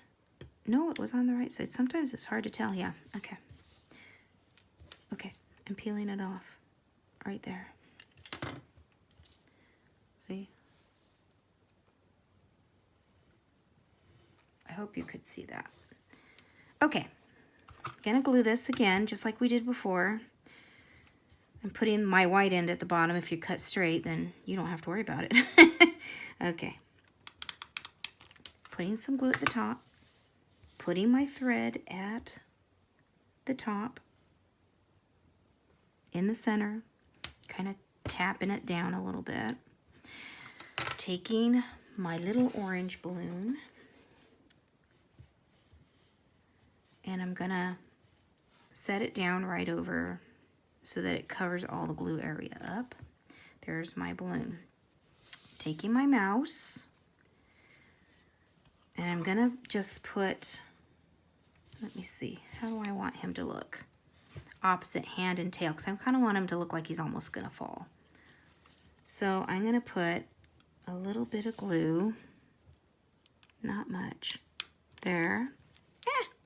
Speaker 1: no, it was on the right side. Sometimes it's hard to tell. Yeah, okay. Okay, I'm peeling it off right there. See? I hope you could see that. Okay, gonna glue this again, just like we did before. I'm putting my white end at the bottom. If you cut straight, then you don't have to worry about it. Okay. Putting some glue at the top. Putting my thread at the top. In the center. Kind of tapping it down a little bit. Taking my little orange balloon. And I'm gonna set it down right over so that it covers all the glue area up. There's my balloon. Taking my mouse, and I'm gonna just put, let me see, how do I want him to look? Opposite hand and tail, because I kind of want him to look like he's almost gonna fall. So I'm gonna put a little bit of glue, not much, there.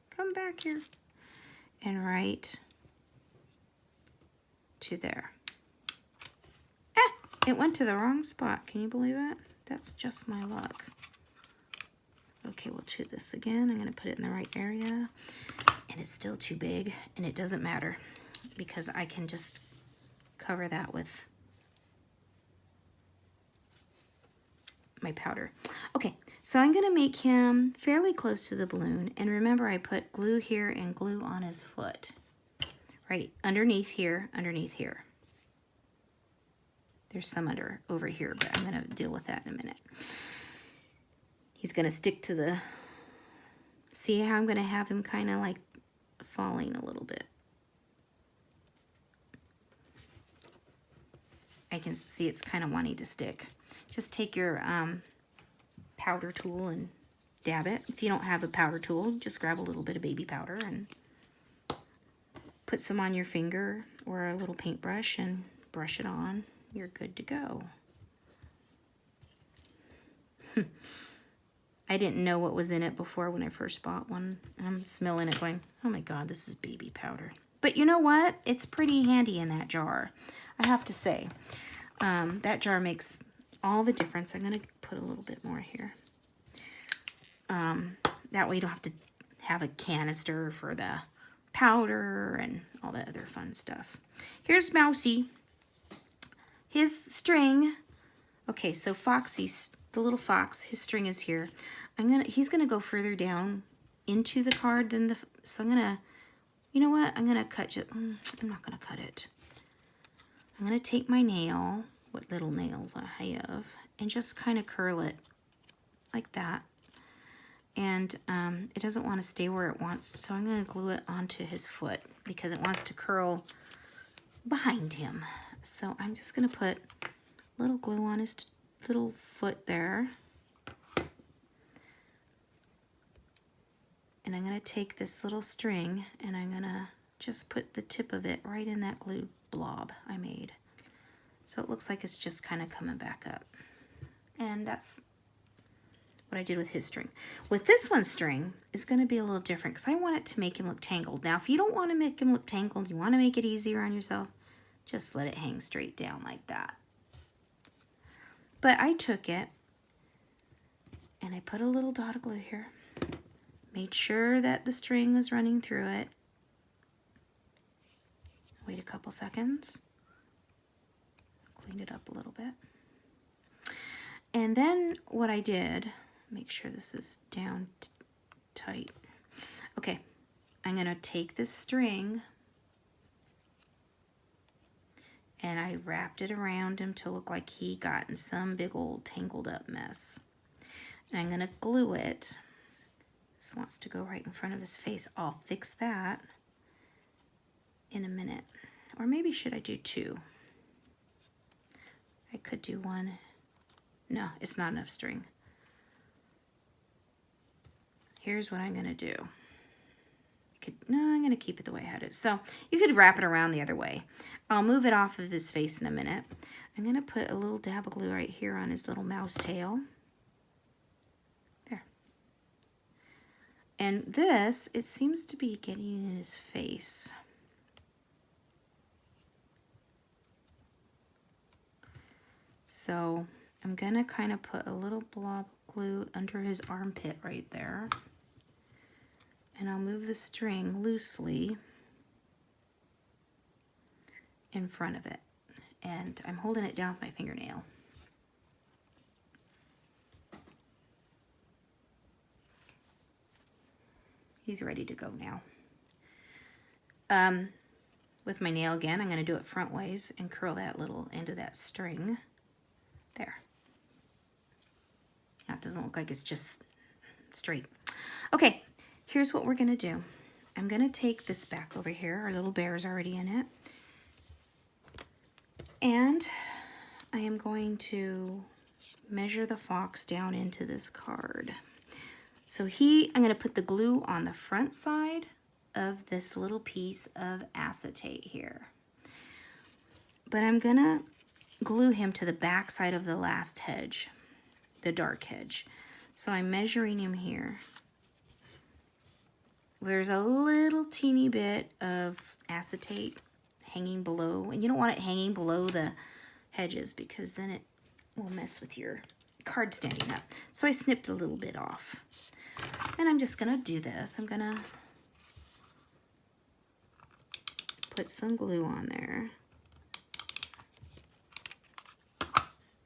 Speaker 1: Come back here, and right to there. It went to the wrong spot. Can you believe that? That's just my luck. Okay, we'll do this again. I'm gonna put it in the right area, and it's still too big, and it doesn't matter because I can just cover that with my powder. Okay, so I'm gonna make him fairly close to the balloon. And remember, I put glue here and glue on his foot. Right, underneath here, underneath here. There's some over here, but I'm gonna deal with that in a minute. He's gonna stick to the, see how I'm gonna have him kind of like falling a little bit. I can see it's kind of wanting to stick. Just take your powder tool and dab it. If you don't have a powder tool, just grab a little bit of baby powder and put some on your finger or a little paintbrush and brush it on. You're good to go. I didn't know what was in it before when I first bought one. And I'm smelling it going, oh my God, this is baby powder. But you know what? It's pretty handy in that jar, I have to say. That jar makes all the difference. I'm going to put a little bit more here. That way you don't have to have a canister for the powder and all that other fun stuff. Here's Mousy. His string. Okay, so Foxy's, the little fox, his string is here. He's gonna go further down into the card than the, so I'm gonna, you know what? I'm gonna cut it. I'm not gonna cut it. I'm gonna take my nail, what little nails I have, and just kind of curl it like that. And it doesn't want to stay where it wants, so I'm gonna glue it onto his foot because it wants to curl behind him. So I'm just gonna put a little glue on his little foot there. And I'm going to take this little string and I'm going to just put the tip of it right in that glue blob I made. So it looks like it's just kind of coming back up. And that's what I did with his string. With this one's string, it's going to be a little different because I want it to make him look tangled. Now, if you don't want to make him look tangled, you want to make it easier on yourself, just let it hang straight down like that. But I took it and I put a little dot of glue here. Made sure that the string was running through it. Wait a couple seconds. Cleaned it up a little bit. And then what I did, make sure this is down tight. Okay, I'm gonna take this string and I wrapped it around him to look like he got in some big old tangled up mess. And I'm gonna glue it. This wants to go right in front of his face. I'll fix that in a minute. Or maybe should I do two? I could do one. No, it's not enough string. Here's what I'm gonna do. No, I'm gonna keep it the way I had it. So you could wrap it around the other way. I'll move it off of his face in a minute. I'm gonna put a little dab of glue right here on his little mouse tail. There. And this, it seems to be getting in his face. So I'm gonna kind of put a little blob of glue under his armpit right there. And I'll move the string loosely in front of it. And I'm holding it down with my fingernail. He's ready to go now. With my nail again, I'm going to do it front ways and curl that little end of that string. There. Now it doesn't look like it's just straight. Okay, here's what we're going to do. I'm going to take this back over here. Our little bear's already in it. And I am going to measure the fox down into this card. So I'm going to put the glue on the front side of this little piece of acetate here. But I'm going to glue him to the back side of the last hedge, the dark hedge. So I'm measuring him here. There's a little teeny bit of acetate hanging below, and you don't want it hanging below the hedges because then it will mess with your card standing up. So I snipped a little bit off. And I'm just gonna do this. I'm gonna put some glue on there.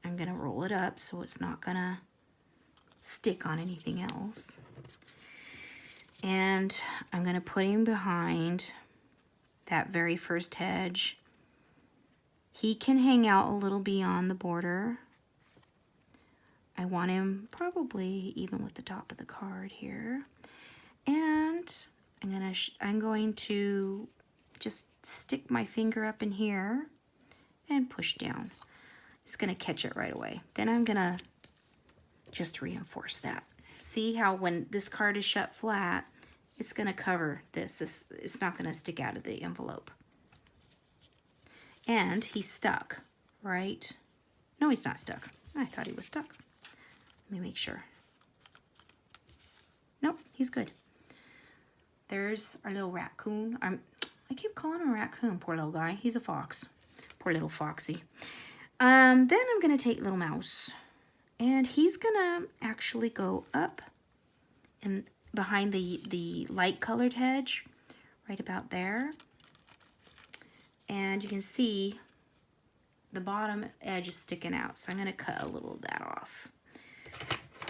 Speaker 1: I'm gonna roll it up so it's not gonna stick on anything else. And I'm gonna put him behind that very first hedge. He can hang out a little beyond the border. I want him probably even with the top of the card here. And I'm going to just stick my finger up in here and push down. It's gonna catch it right away. Then I'm gonna just reinforce that. See how when this card is shut flat, it's gonna cover this. It's not gonna stick out of the envelope. And he's stuck, right? No, he's not stuck. I thought he was stuck. Let me make sure. Nope, he's good. There's our little raccoon. I keep calling him a raccoon, poor little guy. He's a fox. Poor little foxy. Then I'm gonna take little mouse, and he's gonna actually go up and behind the light colored hedge, right about there. And you can see the bottom edge is sticking out, so I'm going to cut a little of that off.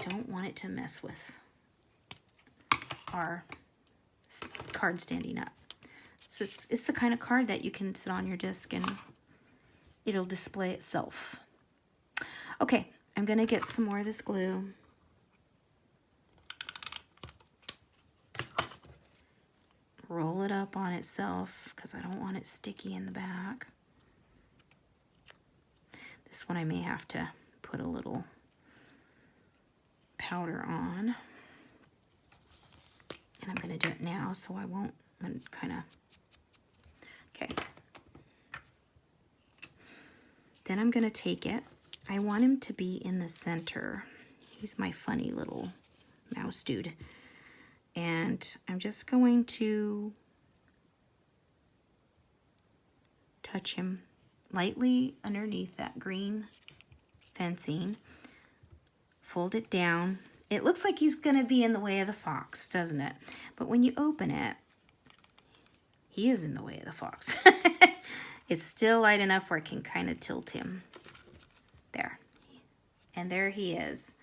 Speaker 1: Don't want it to mess with our card standing up. So it's the kind of card that you can sit on your disc and it'll display itself. Okay, I'm going to get some more of this glue. Roll it up on itself because I don't want it sticky in the back. This one I may have to put a little powder on. And I'm going to do it now so I won't kind of... Okay. Then I'm going to take it. I want him to be in the center. He's my funny little mouse dude. And I'm just going to touch him lightly underneath that green fencing. Fold it down. It looks like he's going to be in the way of the fox, doesn't it? But when you open it, he is in the way of the fox. It's still light enough where I can kind of tilt him. There. And there he is.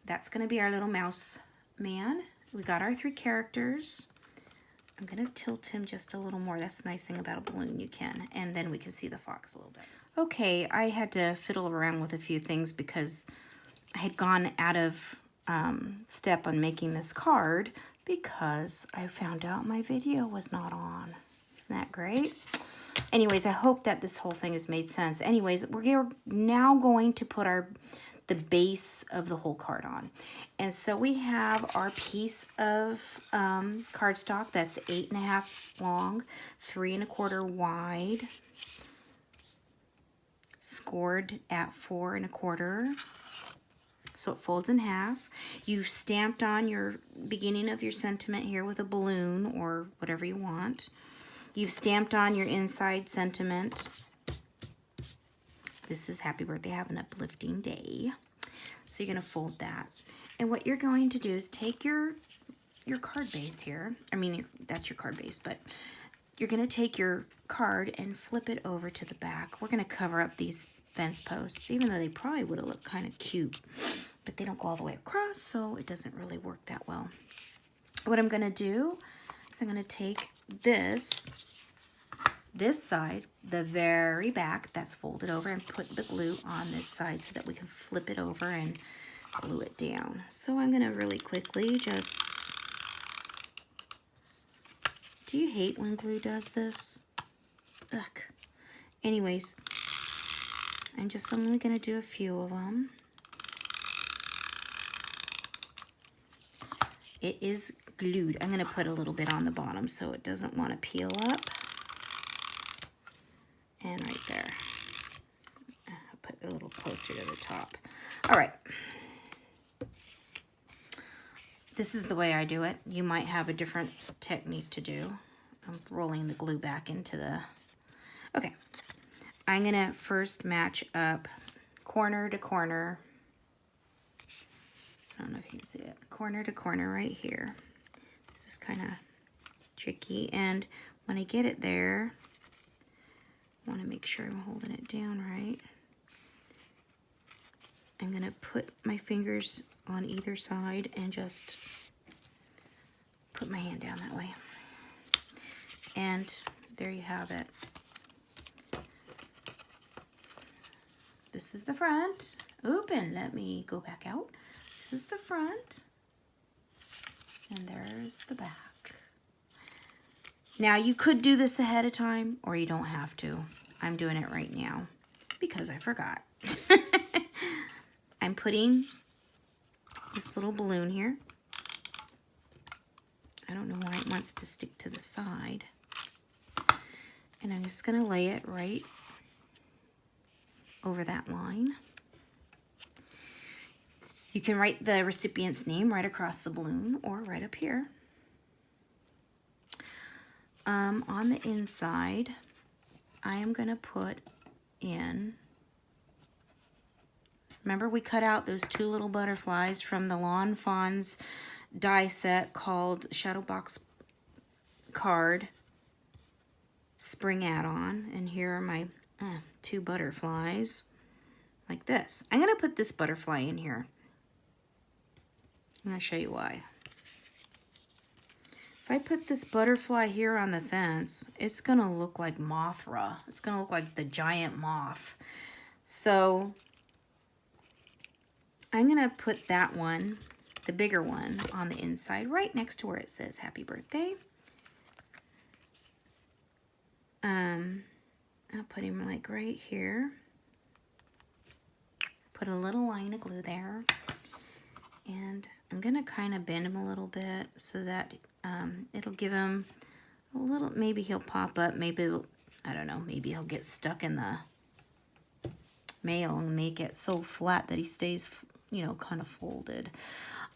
Speaker 1: That's going to be our little mouse man. We got our 3 characters. I'm going to tilt him just a little more. That's the nice thing about a balloon, you can. And then we can see the fox a little bit. Okay, I had to fiddle around with a few things because I had gone out of step on making this card because I found out my video was not on. Isn't that great? Anyways, I hope that this whole thing has made sense. Anyways, we're now going to put the base of the whole card on. And so we have our piece of cardstock that's 8.5 long, 3 1/4 wide, scored at 4 1/4. So it folds in half. You stamped on your beginning of your sentiment here with a balloon or whatever you want. You've stamped on your inside sentiment. This is happy birthday, have an uplifting day. So you're going to fold that. And what you're going to do is take your card base here. I mean, that's your card base, but you're going to take your card and flip it over to the back. We're going to cover up these fence posts, even though they probably would have looked kind of cute. But they don't go all the way across, so it doesn't really work that well. What I'm going to do is I'm going to take this side, the very back that's folded over, and put the glue on this side so that we can flip it over and glue it down. So I'm going to really quickly just... Do you hate when glue does this? Ugh. Anyways, I'm only going to do a few of them. It is glued. I'm going to put a little bit on the bottom so it doesn't want to peel up. And right there. I'll put it a little closer to the top. All right. This is the way I do it. You might have a different technique to do. I'm rolling the glue back into the... Okay. I'm going to first match up corner to corner. I don't know if you can see it. Corner to corner right here. This is kind of tricky. And when I get it there, I want to make sure I'm holding it down right. I'm going to put my fingers on either side and just put my hand down that way. And there you have it. This is the front. Open. Let me go back out. This is the front. And there's the back. Now you could do this ahead of time or you don't have to. I'm doing it right now because I forgot. I'm putting this little balloon here. I don't know why it wants to stick to the side. And I'm just going to lay it right over that line. You can write the recipient's name right across the balloon or right up here. On the inside, I am going to put in, remember we cut out those two little butterflies from the Lawn Fawns die set called Shadow Box Card Spring Add-on, and here are my two butterflies like this. I'm going to put this butterfly in here. I'm going to show you why. If I put this butterfly here on the fence, it's going to look like Mothra. It's going to look like the giant moth. So I'm going to put that one, the bigger one, on the inside right next to where it says happy birthday. I'll put him like right here. Put a little line of glue there. And I'm going to kind of bend him a little bit so that it'll give him a little, maybe he'll pop up, maybe, I don't know, maybe he'll get stuck in the mail and make it so flat that he stays, you know, kind of folded.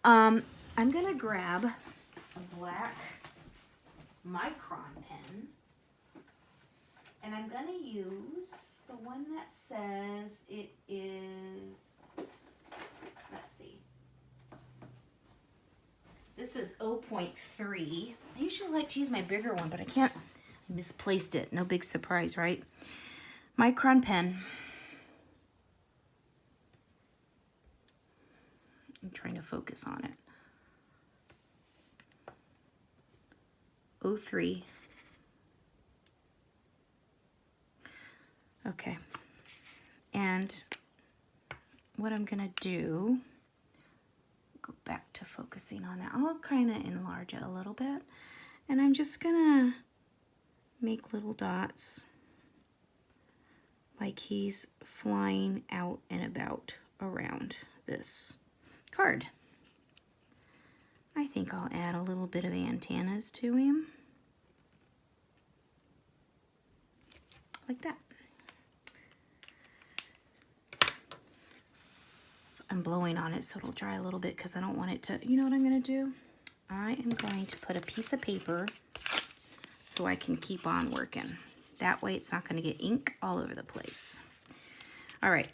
Speaker 1: I'm going to grab a black micron pen, and I'm going to use the one that says it is, let's see, this is 0.3. I usually like to use my bigger one, but I can't. I misplaced it. No big surprise, right? Micron pen. I'm trying to focus on it. 0.3. Okay. And what I'm going to do, go back to focusing on that. I'll kind of enlarge it a little bit. And I'm just going to make little dots like he's flying out and about around this card. I think I'll add a little bit of antennas to him. Like that. I'm blowing on it so it'll dry a little bit because I don't want it to, you know what I'm going to do? I am going to put a piece of paper so I can keep on working. That way it's not going to get ink all over the place. All right.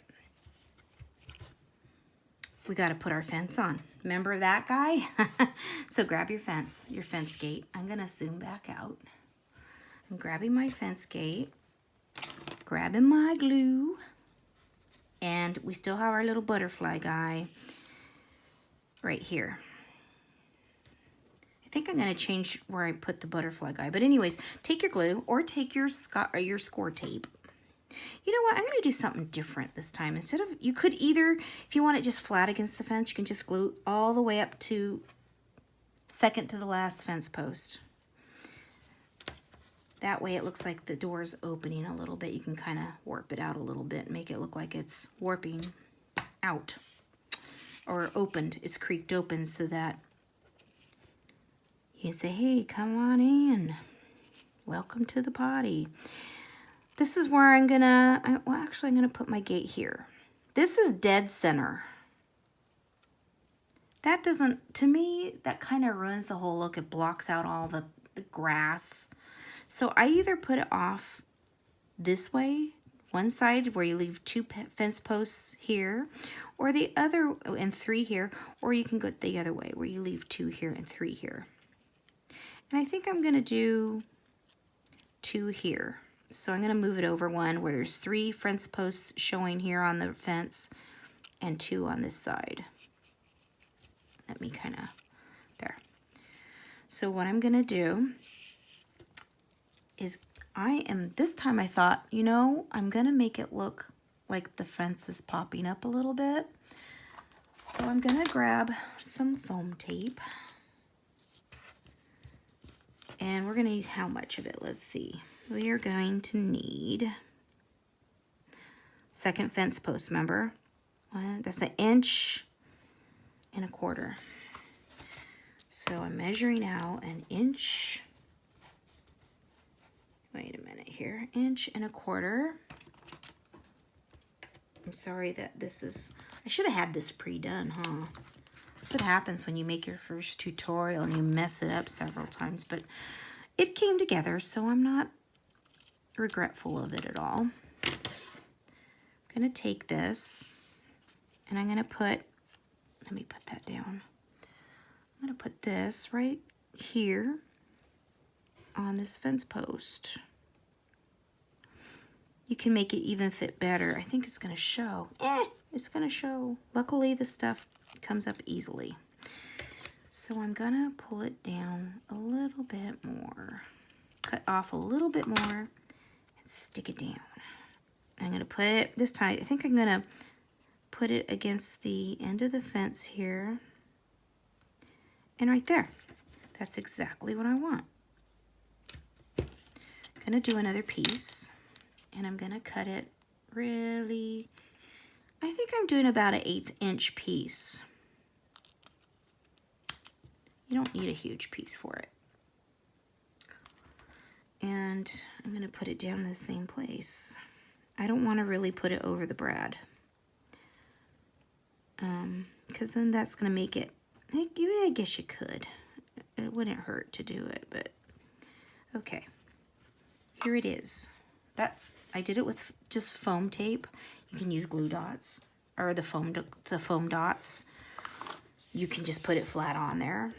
Speaker 1: We got to put our fence on. Remember that guy? So grab your fence gate. I'm going to zoom back out. I'm grabbing my fence gate, grabbing my glue, and we still have our little butterfly guy right here. I think I'm going to change where I put the butterfly guy. But anyways, take your glue or take your score tape. You know what? I'm going to do something different this time. Instead of, you could either, if you want it just flat against the fence, you can just glue all the way up to second to the last fence post. That way it looks like the door is opening a little bit. You can kind of warp it out a little bit, make it look like it's warping out or opened. It's creaked open so that you say, hey, come on in. Welcome to the party. This is where I'm gonna, well, actually I'm gonna put my gate here. This is dead center. That doesn't, to me, that kind of ruins the whole look. It blocks out all the grass. So I either put it off this way, one side where you leave two fence posts here, or the other, and 3 here, or you can go the other way where you leave 2 here and 3 here. And I think I'm gonna do 2 here. So I'm gonna move it over one where there's 3 fence posts showing here on the fence, and 2 on this side. Let me kind of, there. So what I'm gonna do is this time I thought, you know, I'm gonna make it look like the fence is popping up a little bit. So I'm gonna grab some foam tape. And we're gonna need how much of it? Let's see. We are going to need 2nd fence post, remember? That's 1.25 inches. So I'm measuring out 1 inch. Wait a minute here, 1.25 inches. I'm sorry that this is, I should have had this pre-done, huh? That's what happens when you make your first tutorial and you mess it up several times, but it came together, so I'm not regretful of it at all. I'm gonna take this and I'm gonna put, let me put that down. I'm gonna put this right here on this fence post. You can make it even fit better. I think it's gonna show. It's gonna show. Luckily, the stuff comes up easily. So I'm gonna pull it down a little bit more. Cut off a little bit more and stick it down. I'm gonna put it, this time, I think I'm gonna put it against the end of the fence here. And right there. That's exactly what I want. I'm gonna do another piece. And I'm gonna cut it really, I think I'm doing about an 1/8 inch piece. You don't need a huge piece for it. And I'm gonna put it down in the same place. I don't wanna really put it over the brad. Because then that's gonna make it, I guess you could. It wouldn't hurt to do it, but okay. Here it is. I did it with just foam tape. You can use glue dots or the foam dots. You can just put it flat on there.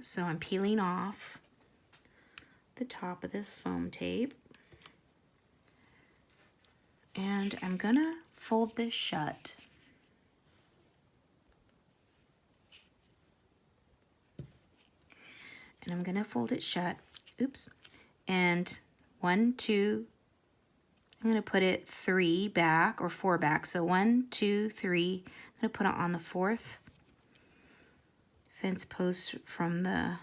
Speaker 1: So I'm peeling off the top of this foam tape. And I'm gonna fold this shut. And I'm gonna fold it shut. Oops. And 1, 2, I'm gonna put it 3 back or 4 back. So 1, 2, 3. I'm gonna put it on the 4th fence post from the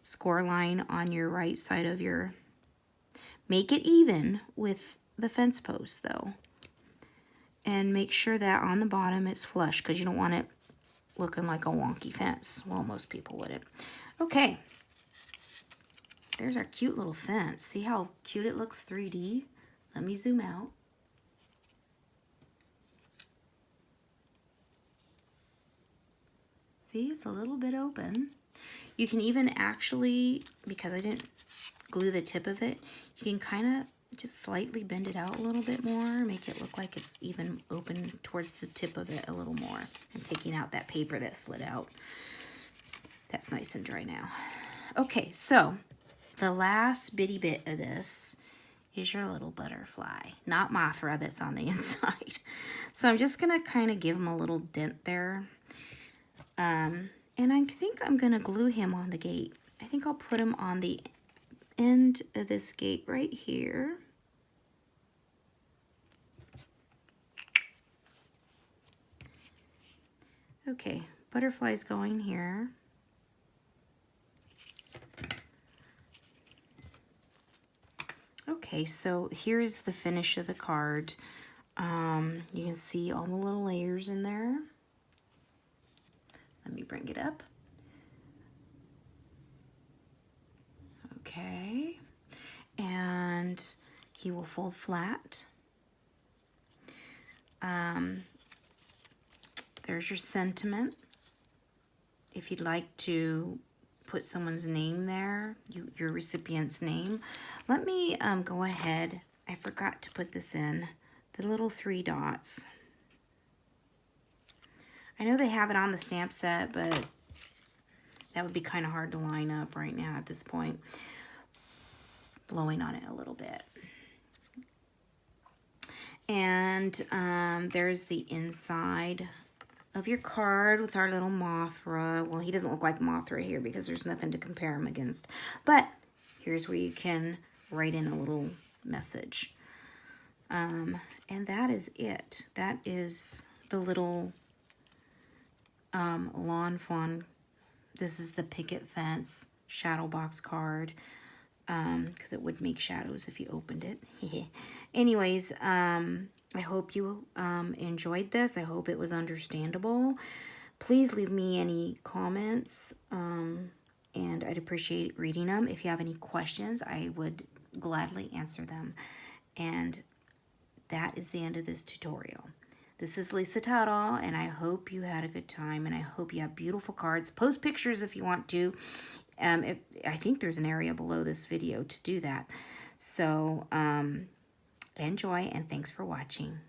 Speaker 1: score line on your right side of your, make it even with the fence post though. And make sure that on the bottom it's flush because you don't want it looking like a wonky fence. Well, most people wouldn't. Okay. There's our cute little fence. See how cute it looks 3D? Let me zoom out. See, it's a little bit open. You can even actually, because I didn't glue the tip of it, you can kind of just slightly bend it out a little bit more, make it look like it's even open towards the tip of it a little more. I'm taking out that paper that slid out. That's nice and dry now. Okay, so the last bitty bit of this is your little butterfly, not Mothra that's on the inside. So I'm just gonna kind of give him a little dent there. And I think I'm gonna glue him on the gate. I think I'll put him on the end of this gate right here. Okay, butterfly's going here. Okay, so here is the finish of the card. You can see all the little layers in there. Let me bring it up. Okay, and he will fold flat. There's your sentiment. If you'd like to put someone's name there, your recipient's name. Let me go ahead. I forgot to put this in, the little 3 dots. I know they have it on the stamp set, but that would be kind of hard to line up right now at this point. Blowing on it a little bit. And there's the inside of your card with our little Mothra. Well, he doesn't look like Mothra here because there's nothing to compare him against. But here's where you can write in a little message. And that is it. That is the little Lawn Fawn. This is the Picket Fence shadow box card, because it would make shadows if you opened it. Anyways, I hope you enjoyed this. I hope it was understandable. Please leave me any comments, and I'd appreciate reading them. If you have any questions, I would gladly answer them. And that is the end of this tutorial. This is Lisa Tuttle, and I hope you had a good time, and I hope you have beautiful cards. Post pictures if you want to. I think there's an area below this video to do that. So enjoy, and thanks for watching.